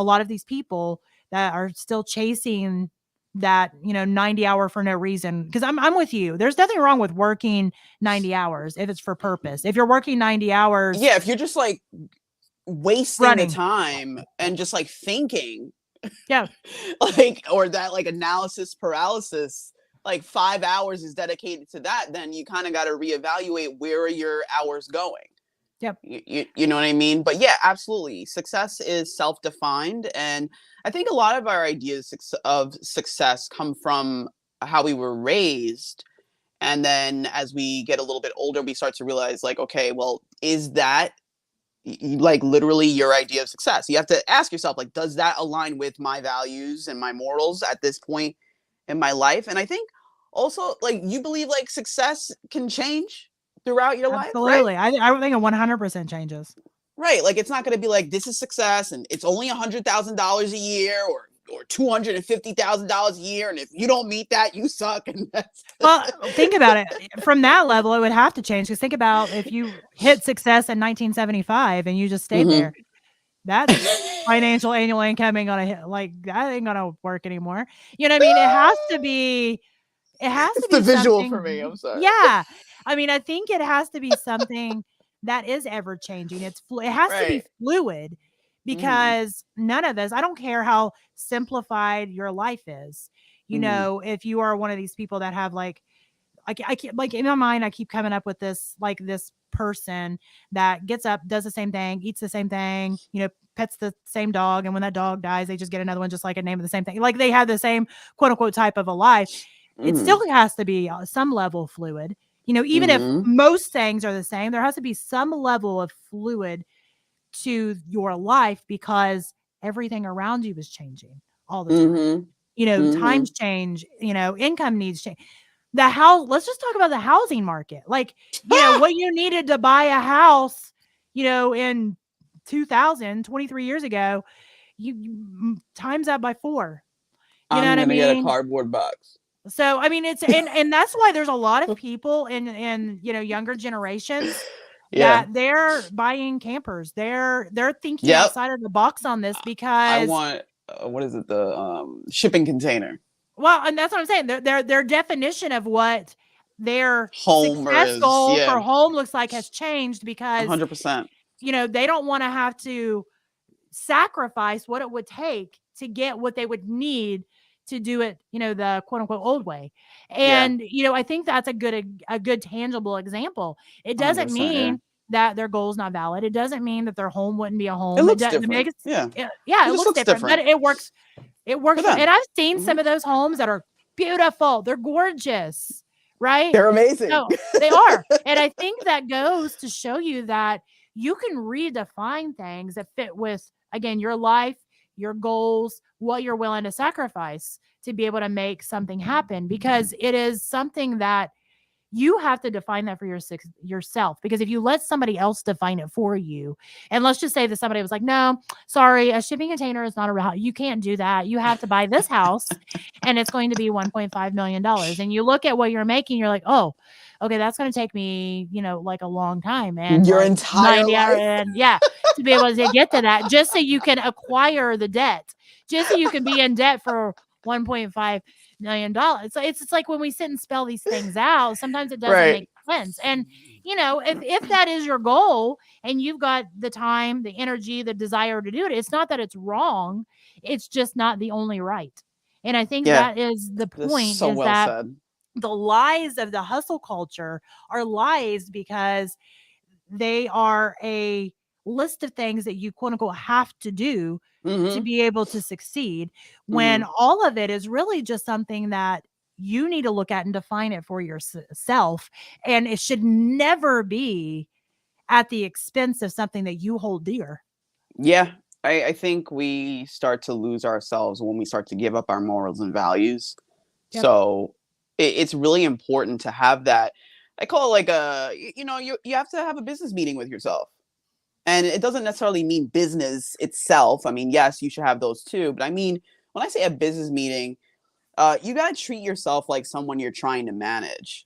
lot of these people that are still chasing that 90 hour for no reason, because I'm with you. There's nothing wrong with working 90 hours if it's for purpose. If you're working 90 hours, if you're just like wasting the time and just like thinking, or that like analysis paralysis, like 5 hours is dedicated to that, then you kind of got to reevaluate where are your hours going. Yep. You know what I mean? But yeah, absolutely. Success is self-defined. And I think a lot of our ideas of success come from how we were raised. And then as we get a little bit older, we start to realize like, okay, well, is that like literally your idea of success? You have to ask yourself, like, does that align with my values and my morals at this point in my life? And I think also like you believe like success can change throughout your life. Absolutely. Right? I think it 100% changes. Right. Like it's not going to be like, this is success and it's only $100,000 a year or $250,000 a year. And if you don't meet that, you suck. And well, think about it from that level. It would have to change, because think about if you hit success in 1975 and you just stayed there, that financial annual income ain't going to hit, like that ain't going to work anymore. You know what I mean? It has to be, it's the visual for me. I'm sorry. Yeah. I mean, I think it has to be something that is ever changing. It has to be Right. fluid Hmm. because none of this, I don't care how simplified your life is. You Hmm. know, if you are one of these people that have like, I keep like in my mind, I keep coming up with this like this person that gets up, does the same thing, eats the same thing, you know, pets the same dog, and when that dog dies, they just get another one just like a name of the same thing. Like they have the same quote unquote type of a life. It Hmm. still has to be some level fluid. You know, even if Hmm. most things are the same, there has to be some level of fluid to your life because everything around you is changing all the time. Hmm. You know, Hmm. times change, you know, income needs change. The house, let's just talk about the housing market. Like, you know, what you needed to buy a house, you know, in 2023 years ago, times that by 4. You know I'm what I gonna get a mean? cardboard box. So, I mean, it's and that's why there's a lot of people in, you know, younger generations Yeah. that they're buying campers. They're thinking Yep. outside of the box on this I because want what is it? The shipping container. well, and that's what I'm saying. Their definition of what their success Homers. goal Yeah. for home looks like has changed because, 100%. you know, they don't want to have to sacrifice what it would take to get what they would need to do it, you know, the quote unquote old way. Yeah. And, you know, I think that's a good tangible example. It doesn't 100%. Yeah. mean that their goal is not valid. It doesn't mean that their home wouldn't be a It home. It looks does it different. makes Yeah. yeah, It it just looks looks different, but different it works. It for works for, and them. I've seen Hmm. some of those homes that are beautiful. They're gorgeous, right? They're amazing. So they are. And I think that goes to show you that you can redefine things that fit with, again, your life, your goals, what you're willing to sacrifice to be able to make something happen because it is something that you have to define that for yourself because if you let somebody else define it for you, and let's just say that somebody was like, no, sorry, a shipping container is not a route, you can't do that, you have to buy this house and it's going to be $1.5 million, and you look at what you're making, you're like, oh, okay, that's going to take me, you know, like a long time and Your like entire 90 hour life. and yeah, to be able to get to that just so you can acquire the debt, just so you can be in debt for 1.5 million dollars. So it's like when we sit and spell these things out, sometimes it doesn't Right. make sense. And you know, if that is your goal and you've got the time, the energy, the desire to do it, it's not that it's wrong. It's just not the only right. And I think Yeah. that is the That's point so is well that said. the lies of the hustle culture are lies because they are a list of things that you quote unquote have to do to Hmm. be able to succeed when Hmm. all of it is really just something that you need to look at and define it for yourself. And it should never be at the expense of something that you hold dear. Yeah. I think we start to lose ourselves when we start to give up our morals and values. Yep. So it's really important to have that. I call it like you have to have a business meeting with yourself. And it doesn't necessarily mean business itself. I mean, yes, you should have those too. But I mean, when I say a business meeting, you got to treat yourself like someone you're trying to manage.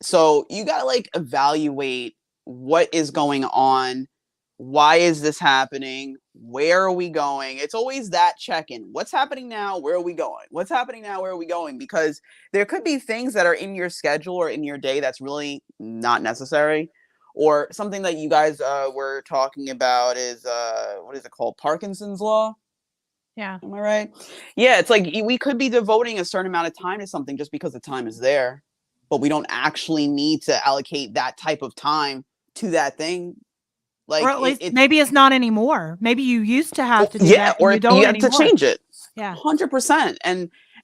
So you got to like evaluate what is going on. Why is this happening? Where are we going? It's always that check in. What's happening now? Where are we going? What's happening now? Where are we going? Because there could be things that are in your schedule or in your day that's really not necessary. Or something that you guys were talking about is what is it called? Parkinson's law. Yeah. Am I right? Yeah, it's like we could be devoting a certain amount of time to something just because the time is there, but we don't actually need to allocate that type of time to that thing. Or Like at least it's maybe it's not anymore. Maybe you used to have to do yeah, that and or you you don't have to anymore. change it. Yeah. 100%.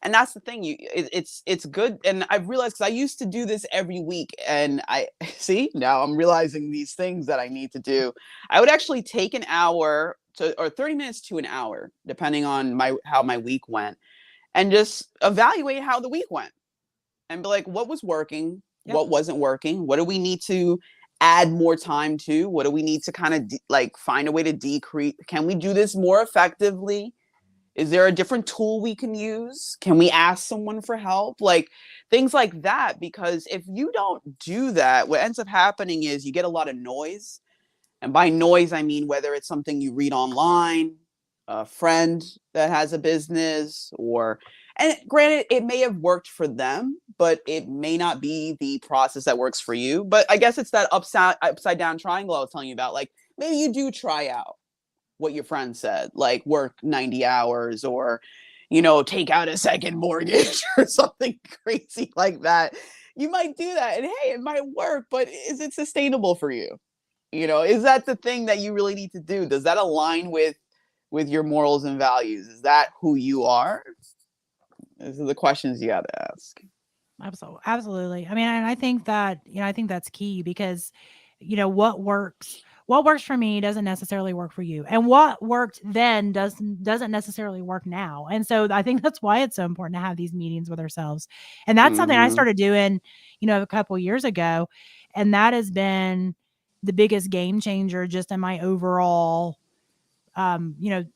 And that's the thing. It's good. And I've realized because I used to do this every week, and I see now I'm realizing these things that I need to do. I would actually take an hour to or 30 minutes to an hour, depending on my how my week went, and just evaluate how the week went and be like, what was working, Yep. what wasn't working, what do we need to add more time to, what do we need to kind of like find a way to decrease, can we do this more effectively, is there a different tool we can use, can we ask someone for help, like things like that. Because if you don't do that, what ends up happening is you get a lot of noise. And by noise, I mean whether it's something you read online, a friend that has a business, or And granted, it may have worked for them, but it may not be the process that works for you. But I guess it's that upside down triangle I was telling you about. Like maybe you do try out what your friend said, like work 90 hours or, take out a second mortgage or something crazy like that. You might do that and hey, it might work, but is it sustainable for you? Is that the thing that you really need to do? Does that align with your morals and values? Is that who you are? These are the questions you got to ask. Absolutely. I mean, and I think that, I think that's key because, what works for me doesn't necessarily work for you. And what worked then doesn't necessarily work now. And so I think that's why it's so important to have these meetings with ourselves. And that's something I started doing, a couple years ago. And that has been the biggest game changer just in my overall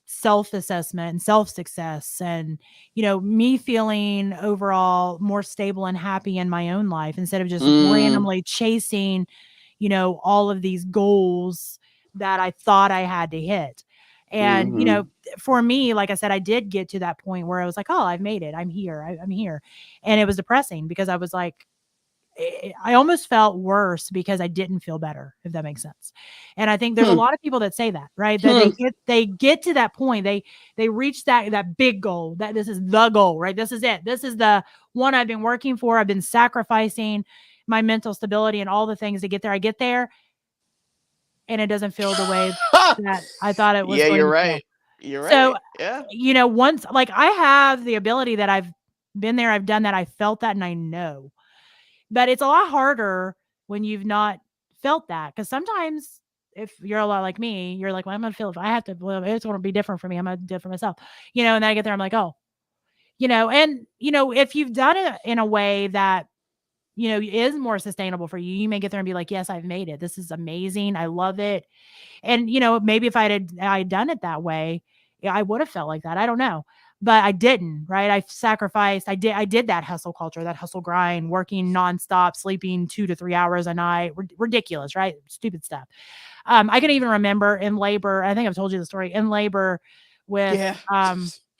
self-assessment and self-success and, me feeling overall more stable and happy in my own life instead of just randomly chasing, all of these goals that I thought I had to hit. And, for me, like I said, I did get to that point where I was like, oh, I've made it. I'm here. I'm here. And it was depressing because I was like, I almost felt worse because I didn't feel better, if that makes sense. And I think there's a lot of people that say that, right? That they get to that point, they reach that big goal, that this is the goal, right? This is it. This is the one I've been working for. I've been sacrificing my mental stability and all the things to get there. I get there and it doesn't feel the way that I thought it was. Yeah, you're right. You're right. So, yeah. Once, like I have the ability that I've been there, I've done that, I felt that, and I know. But it's a lot harder when you've not felt that. Because sometimes if you're a lot like me, you're like, well, I'm going to feel it. I have to, well, it's going to be different for me. I'm going to do it for myself, and then I get there, I'm like, oh, and, if you've done it in a way that, is more sustainable for you, you may get there and be like, yes, I've made it. This is amazing. I love it. And, maybe if I'd done it that way, I would have felt like that. I don't know. But I didn't, right? I sacrificed. I did that hustle culture, that hustle grind, working nonstop, sleeping 2 to 3 hours a night. Ridiculous, right? Stupid stuff. I can even remember in labor. I think I've told you the story in labor with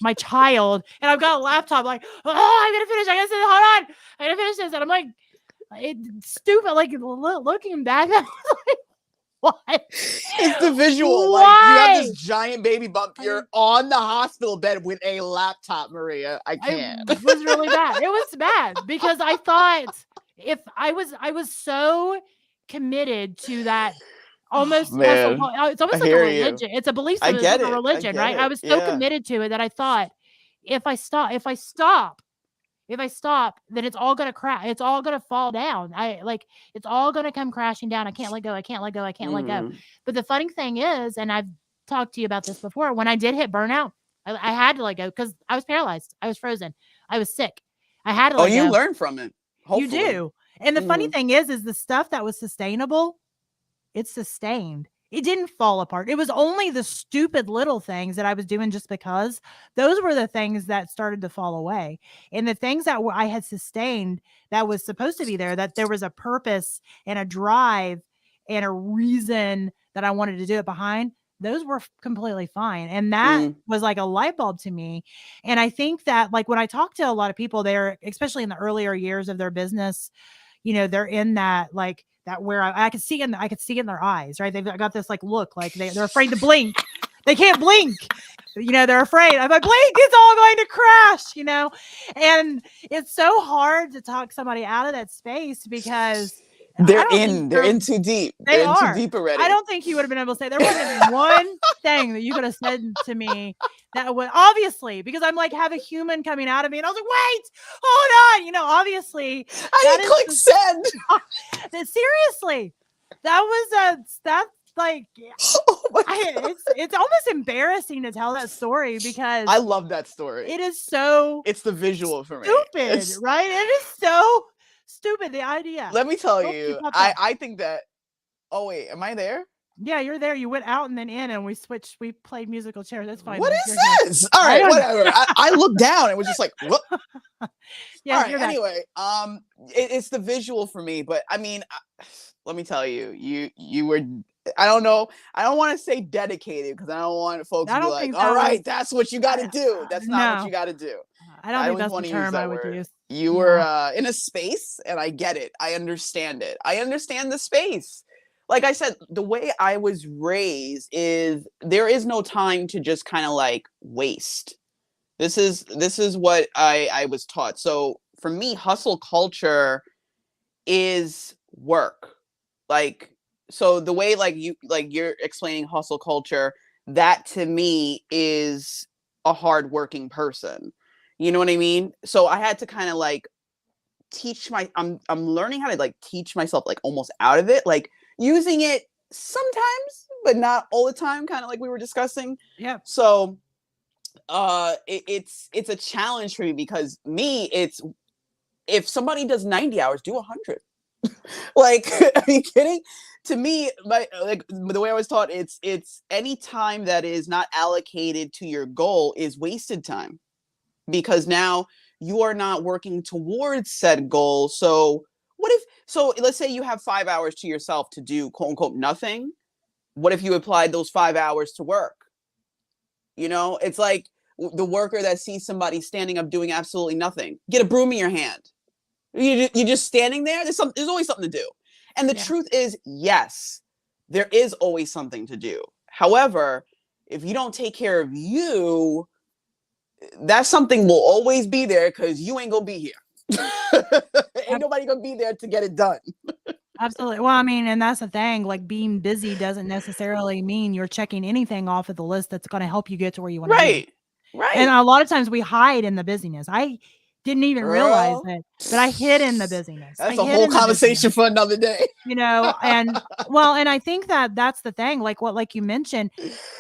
my child, and I've got a laptop. Like, oh, I'm gonna finish. I gotta say, hold on, I gotta finish this. And I'm like, it's stupid. Like looking back, I was like, what? It's the visual. Why? Like you have this giant baby bump. You're on the hospital bed with a laptop, Maria. I can't. It was really bad. It was bad because I thought if I was so committed to that almost, it's almost like a religion. It's a belief system. It's like a religion, right? I was so committed to it that I thought if I stop, then it's all going to crash. It's all going to fall down. It's all going to come crashing down. I can't let go. I can't let go. But the funny thing is, and I've talked to you about this before, when I did hit burnout, I had to let go because I was paralyzed. I was frozen. I was sick. I had to let go. You learn from it. Hopefully. You do. And the funny thing is the stuff that was sustainable, it's sustained. It didn't fall apart. It was only the stupid little things that I was doing just because. Those were the things that started to fall away. And the things that I had sustained that was supposed to be there, that there was a purpose and a drive and a reason that I wanted to do it behind, those were completely fine. And that was like a light bulb to me. And I think that like when I talk to a lot of people there, especially in the earlier years of their business, they're in that like that where I could see in their eyes, right? They've got this like look, like they're afraid to blink. They can't blink. They're afraid. If I blink, it's all going to crash, and it's so hard to talk somebody out of that space because they're in too deep. They're in too deep already. I don't think you would have been able to say there wasn't one thing that you could have said to me that would obviously, because I'm like have a human coming out of me and I was like, wait, hold on. Obviously I didn't click send. Seriously, that's like, it's almost embarrassing to tell that story because I love that story. It is so, it's the visual for me. Stupid, right? It is so stupid, the idea. Let me tell you, I think that, oh wait, am I there? Yeah, you're there. You went out and then in and we switched. We played musical chairs. That's fine. What is this? All right, whatever. I looked down and was just like, what? Yeah, all right, anyway, it's the visual for me, but I mean, let me tell you, you were, I don't know, I don't want to say dedicated because I don't want folks to be like, all right, that's what you got to do. That's not what you got to do. I don't I think was that's the want to use term I that would word. use. You were No. in a space, and I get it. I understand it. I understand the space. Like I said, the way I was raised is there is no time to just kind of like waste. This is what I was taught. So for me, hustle culture is work. Like so the way you're explaining hustle culture, that to me is a hardworking person. You know what I mean? So I had to kind of like I'm learning how to like teach myself like almost out of it, like using it sometimes, but not all the time, kind of like we were discussing. Yeah. So it's a challenge for me because me, it's if somebody does 90 hours, do 100. Like, are you kidding? To me, my like the way I was taught, it's any time that is not allocated to your goal is wasted time because now you are not working towards said goal. So what if so let's say you have 5 hours to yourself to do quote unquote nothing. What if you applied those 5 hours to work? You know, it's like the worker that sees somebody standing up doing absolutely nothing. Get a broom in your hand. You're just standing there. There's always something to do. And the Yeah. truth is, yes, there is always something to do. However, if you don't take care of you, that something will always be there because you ain't gonna be here. Ain't nobody gonna be there to get it done. Absolutely. Well, I mean, and that's the thing, like being busy doesn't necessarily mean you're checking anything off of the list that's going to help you get to where you want to be. Right. And a lot of times we hide in the busyness. I didn't even realize Girl, it, but I hid in the busyness. I that's a hid whole in the busyness, conversation for another day. and and I think that that's the thing, like you mentioned,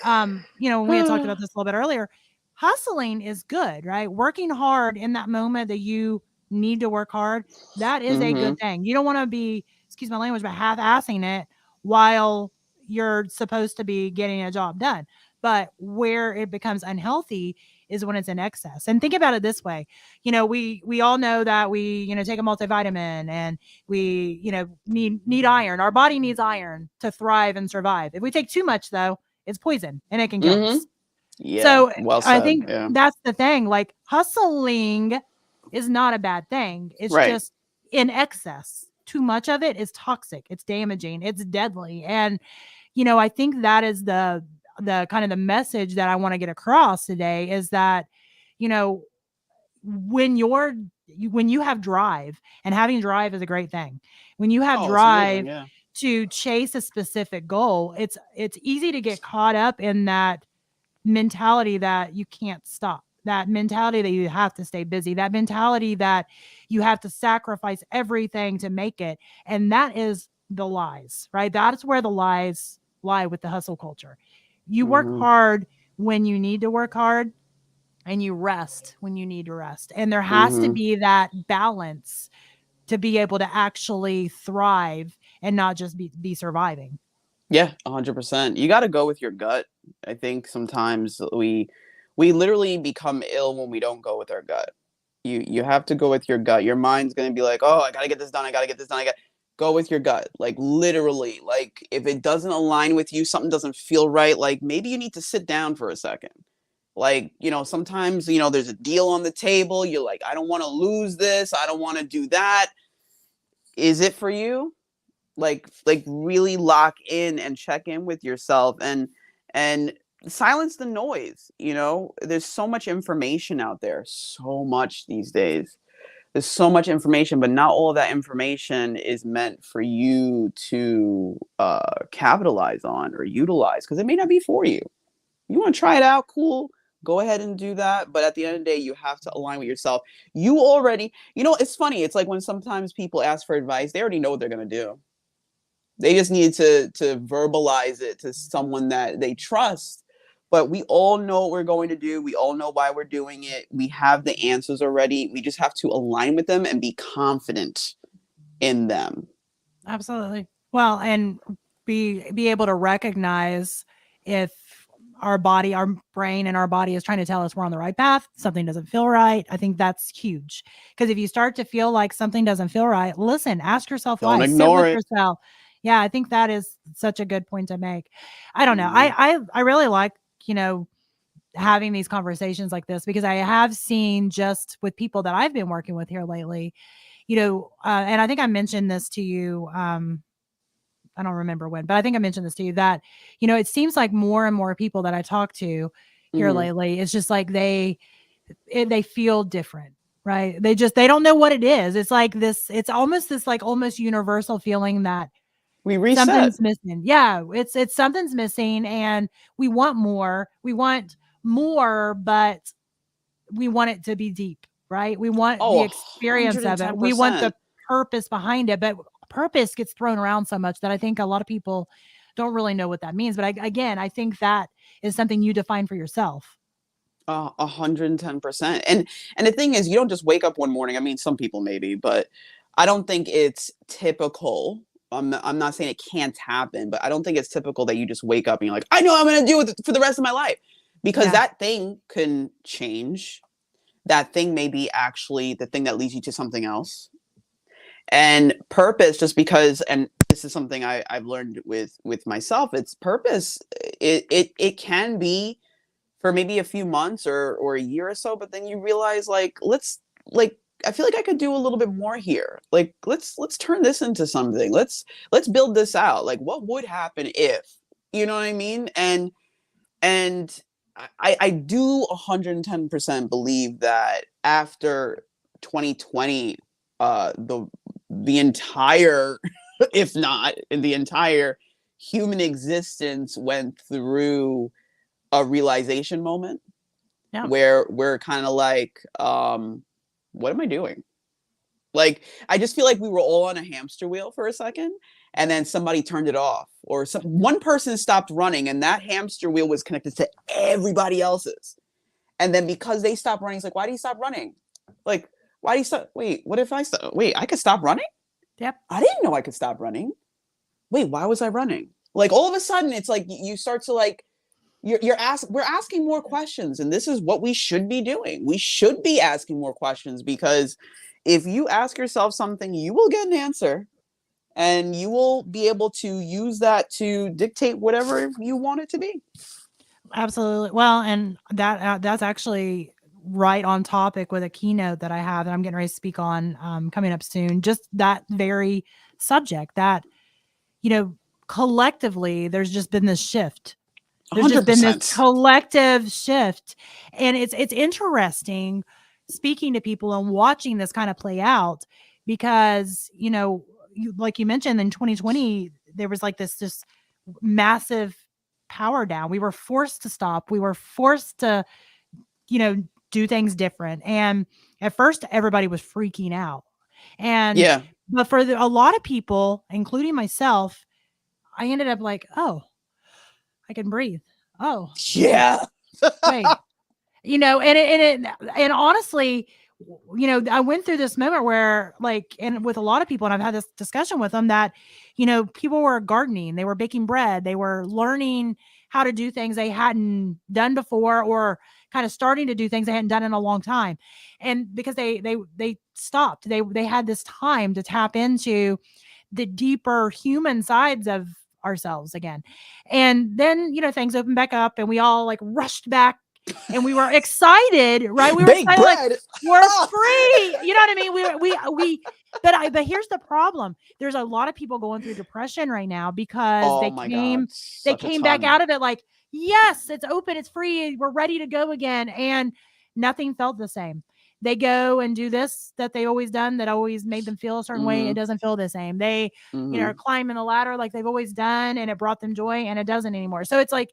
when we had talked about this a little bit earlier, hustling is good, right? Working hard in that moment that you need to work hard, that is a good thing. You don't want to be, excuse my language, but half-assing it while you're supposed to be getting a job done. But where it becomes unhealthy is when it's in excess. And think about it this way. We all know that we, take a multivitamin and we, need iron. Our body needs iron to thrive and survive. If we take too much though, it's poison and it can kill us. Yeah. So Well I said. think Yeah. that's the thing. Like hustling is not a bad thing. It's Right. just in excess. Too much of it is toxic. It's damaging. It's deadly. And I think that is the kind of the message that I want to get across today is that, when you have drive, and having drive is a great thing. When you have Oh, it's amazing. drive Yeah. to chase a specific goal, it's easy to get caught up in that mentality that you can't stop, that mentality that you have to stay busy, that mentality that you have to sacrifice everything to make it. And that is the lies, right? That's where the lies lie with the hustle culture. You work hard when you need to work hard and you rest when you need to rest. And there has to be that balance to be able to actually thrive and not just be surviving. Yeah, 100%. You got to go with your gut. I think sometimes we literally become ill when we don't go with our gut. You have to go with your gut. Your mind's going to be like, "Oh, I got to get this done. I got to get this done. I got Go with your gut." Like literally, like if it doesn't align with you, something doesn't feel right, like maybe you need to sit down for a second. Like, sometimes, there's a deal on the table. You're like, "I don't want to lose this. I don't want to do that." Is it for you? Like really lock in and check in with yourself and silence the noise. There's so much information out there, so much these days. There's so much information, but not all of that information is meant for you to capitalize on or utilize because it may not be for you. You want to try it out, cool, go ahead and do that, but at the end of the day you have to align with yourself. You already, it's funny, it's like when sometimes people ask for advice, they already know what they're going to do. They just need to verbalize it to someone that they trust. But we all know what we're going to do. We all know why we're doing it. We have the answers already. We just have to align with them and be confident in them. Absolutely. Well, and be able to recognize if our body, our brain and our body is trying to tell us we're on the right path, something doesn't feel right. I think that's huge. Because if you start to feel like something doesn't feel right, listen, ask yourself Don't why. Sit ignore with it. yourself. Yeah, I think that is such a good point to make. I don't know. I really like, having these conversations like this, because I have seen just with people that I've been working with here lately, and I think I mentioned this to you. I don't remember when, but I think I mentioned this to you that, it seems like more and more people that I talk to here Mhm. lately, it's just like they feel different, right? They don't know what it is. It's like this, it's almost this like almost universal feeling that We reset. something's missing. Yeah, it's something's missing, and we want more. We want more, but we want it to be deep, right? We want Oh, the experience of it. We want the 110%. purpose behind it, but purpose gets thrown around so much that I think a lot of people don't really know what that means. But again, I think that is something you define for yourself. 110%. And the thing is, you don't just wake up one morning. I mean, some people maybe, but I don't think it's typical. I'm not saying it can't happen, but I don't think it's typical that you just wake up and you're like, I know I'm going to do it for the rest of my life, because Yeah. that thing can change. That thing may be actually the thing that leads you to something else. And purpose, just because, and this is something I've learned with myself, it's purpose. It can be for maybe a few months or a year or so, but then you realize, like, I feel like I could do a little bit more here. Like, let's turn this into something. Let's build this out. Like, what would happen if, you know what I mean? And I do 110% believe that after 2020, the entire, if not the entire human existence went through a realization moment. Yeah. Where we're kind of like, what am I doing? Like, I just feel like we were all on a hamster wheel for a second, and then somebody turned it off, or one person stopped running, and that hamster wheel was connected to everybody else's. And then because they stopped running, it's like, why do you stop running? Like, why do you stop? Wait, what if I stop? Wait, I could stop running? Yep. I didn't know I could stop running. Wait, why was I running? Like, all of a sudden, it's like you start to, like, we're asking more questions, and this is what we should be doing. We should be asking more questions, because if you ask yourself something, you will get an answer, and you will be able to use that to dictate whatever you want it to be. Absolutely. Well, and that's actually right on topic with a keynote that I have that I'm getting ready to speak on coming up soon. Just that very subject that, collectively, there's just been this shift. There's just been this 100%. collective shift. And it's interesting speaking to people and watching this kind of play out, because, like you mentioned, in 2020, there was like this massive power down. We were forced to stop. We were forced to, do things different. And at first everybody was freaking out. And Yeah. but for a lot of people, including myself, I ended up like, oh, I can breathe. Oh, Yeah. wait, and honestly, I went through this moment where, like, and with a lot of people, and I've had this discussion with them that, people were gardening, they were baking bread, they were learning how to do things they hadn't done before, or kind of starting to do things they hadn't done in a long time. And because they stopped, they had this time to tap into the deeper human sides of ourselves again. And then, things opened back up, and we all like rushed back, and we were excited, right? We were Baked excited, like, bread. we're free. You know what I mean? But here's the problem. There's a lot of people going through depression right now because Oh my God. they Such a came back ton. out of it like, yes, it's open, it's free, we're ready to go again. And nothing felt the same. They go and do this that they always done, that always made them feel a certain way. It doesn't feel the same. They, are climbing the ladder like they've always done, and it brought them joy, and it doesn't anymore. So it's like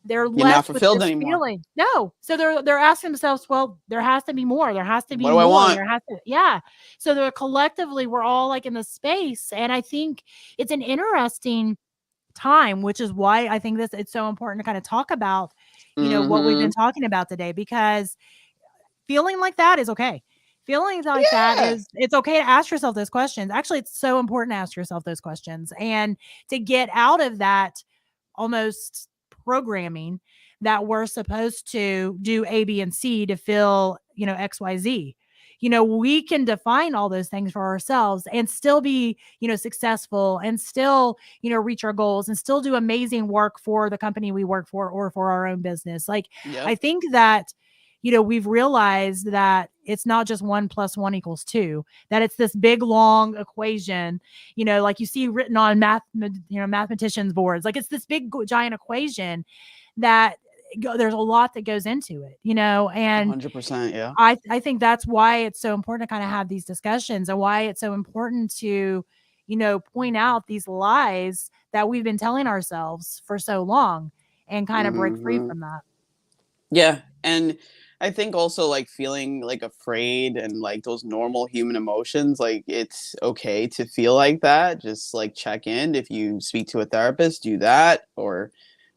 they're You're not left with fulfilled this anymore. feeling. No. So they're asking themselves, well, there has to be more. There has to be What do I more. want? There has to, yeah. So they're collectively, we're all like in the space. And I think it's an interesting time, which is why I think it's so important to kind of talk about, what we've been talking about today, because feeling like that is okay. Feeling like that Yeah. it's okay to ask yourself those questions. Actually, it's so important to ask yourself those questions, and to get out of that almost programming that we're supposed to do A, B, and C to feel, XYZ. we can define all those things for ourselves and still be, successful and still, reach our goals and still do amazing work for the company we work for or for our own business. Like, Yep. I think that, we've realized that it's not just 1 + 1 = 2, that it's this big, long equation, like you see written on mathematicians' boards. Like, it's this big, giant equation that there's a lot that goes into it, and 100%. Yeah. I think that's why it's so important to kind of have these discussions and why it's so important to, point out these lies that we've been telling ourselves for so long and kind of break free Mhm. from that. Yeah. And I think also like feeling like afraid and like those normal human emotions, like it's okay to feel like that. Just like check in. If you speak to a therapist, do that, or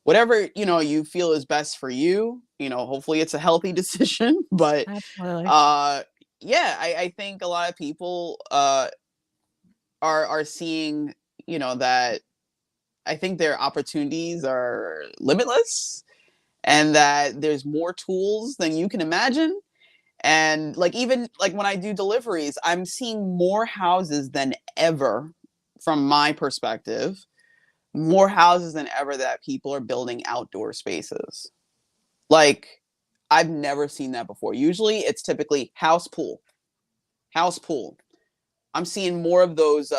whatever, you feel is best for you. Hopefully it's a healthy decision. But Absolutely. uh yeah, I think a lot of people are seeing, that I think their opportunities are limitless and that there's more tools than you can imagine. And like even like when I do deliveries, I'm seeing more houses than ever from my perspective, more houses than ever that people are building outdoor spaces. Like I've never seen that before. Usually it's typically house pool. House pool. I'm seeing more of those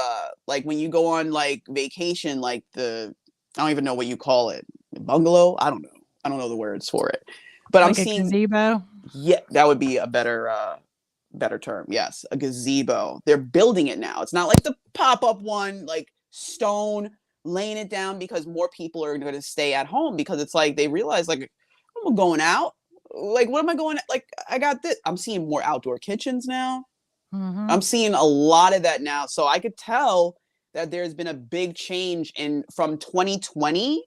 like when you go on like vacation, like I don't even know what you call it. Bungalow? I don't know. I don't know the words for it. But I'm Like a seeing, gazebo. yeah, that would be a better term. Yes, a gazebo. They're building it now. It's not like the pop-up one, like stone, laying it down because more people are going to stay at home because it's like they realize like I'm going out. Like what am I going like I got this. I'm seeing more outdoor kitchens now. Mm-hmm. I'm seeing a lot of that now. So I could tell that there's been a big change in from 2020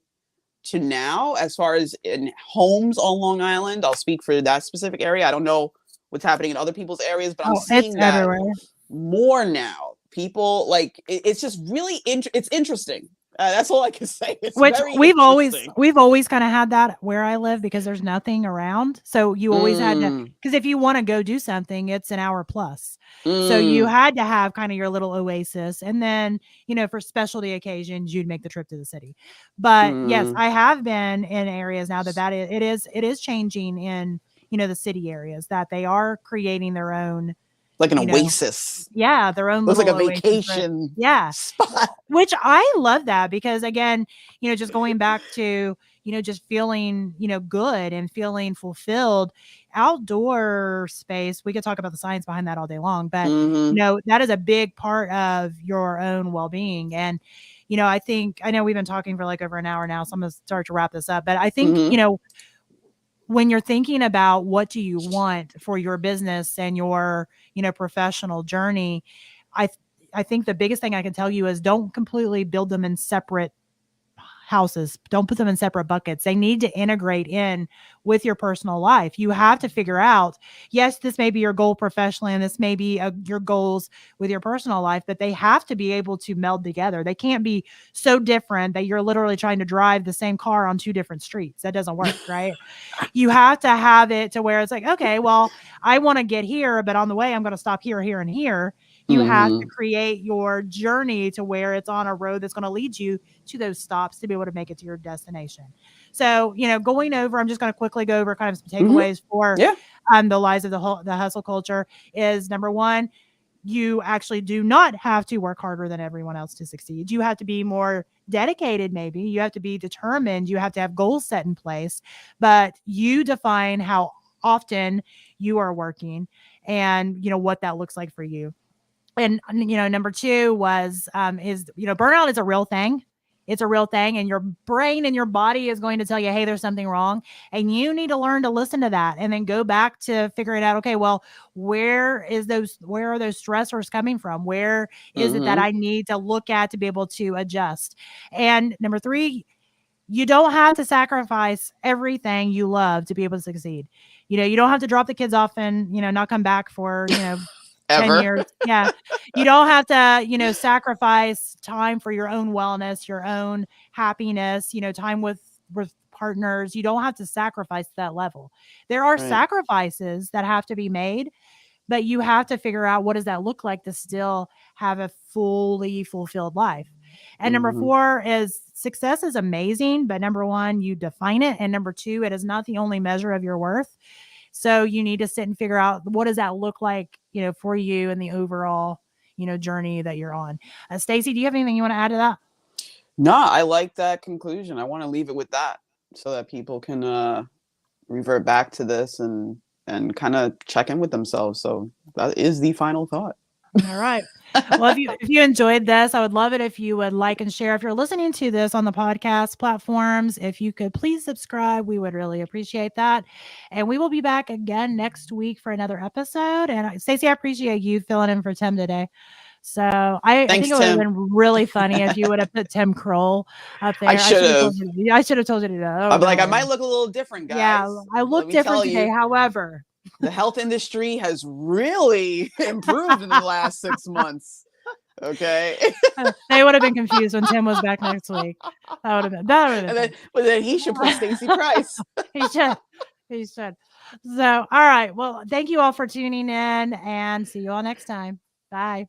to now as far as in homes on Long Island. I'll speak for that specific area. I don't know what's happening in other people's areas, but I'm Oh, it's seeing that everywhere. more now. People like it's just really it's interesting. That's all I can say. It's Which very we've interesting. always kind of had that where I live because there's nothing around. So you always had to, Mm, because if you want to go do something, it's an hour plus. So you mm, had to have kind of your little oasis. And then, for specialty occasions, you'd make the trip to the city. But yes, mm. I have been in areas now that it is changing in, the city areas that they are creating their own, Like an you know, oasis. yeah, their own Looks like little a oasis. vacation Yeah. spot. Which I love that because again, just going back to, just feeling, good and feeling fulfilled. Outdoor space, we could talk about the science behind that all day long, but Mm-hmm. that is a big part of your own well-being. And, I know we've been talking for like over an hour now, so I'm gonna start to wrap this up. But I think, Mm-hmm. when you're thinking about what do you want for your business and your, professional journey, I I think the biggest thing I can tell you is don't completely build them in separate houses. Don't put them in separate buckets. They need to integrate in with your personal life. You have to figure out, yes, this may be your goal professionally and this may be your goals with your personal life, but they have to be able to meld together. They can't be so different that you're literally trying to drive the same car on two different streets. That doesn't work, right? You have to have it to where it's like, okay, well, I want to get here, but on the way, I'm going to stop here, here, and here. You have to Mm-hmm. create your journey to where it's on a road that's going to lead you to those stops to be able to make it to your destination. So, going over, I'm just going to quickly go over kind of some Mm-hmm. takeaways for Yeah. the lies of the hustle culture is number one, you actually do not have to work harder than everyone else to succeed. You have to be more dedicated, maybe. You have to be determined. You have to have goals set in place, but you define how often you are working and, what that looks like for you. And, number two was, burnout is a real thing. It's a real thing. And your brain and your body is going to tell you, hey, there's something wrong. And you need to learn to listen to that and then go back to figuring out, okay, well, where are those stressors coming from? Where is it that Mm-hmm. I need to look at to be able to adjust? And number three, you don't have to sacrifice everything you love to be able to succeed. You don't have to drop the kids off and, not come back for, 10 Ever. years. Yeah. You don't have to, sacrifice time for your own wellness, your own happiness, time with partners. You don't have to sacrifice that level. There are Right. sacrifices that have to be made, but you have to figure out what does that look like to still have a fully fulfilled life. And number Mhm. 4 is success is amazing, but number 1, you define it. And number 2, it is not the only measure of your worth. So you need to sit and figure out what does that look like, for you and the overall, journey that you're on. Stacy, do you have anything you want to add to that? No, I like that conclusion. I want to leave it with that so that people can revert back to this and kind of check in with themselves. So that is the final thought. All right. Well, if you enjoyed this, I would love it if you would like and share. If you're listening to this on the podcast platforms, if you could please subscribe, we would really appreciate that. And we will be back again next week for another episode. And Stacey, I appreciate you filling in for Tim today. So I Thanks, think it would have Tim. been really funny if you would have put Tim Kroll up there. I should have. I should have told you to do that. I'm like, I might look a little different, guys. Yeah, I look different today. However, the health industry has really improved in the last 6 months. Okay. They would have been confused when Tim was back next week. That would have been. But then he should put Stacey Price. He should. So, all right. Well, thank you all for tuning in, and see you all next time. Bye.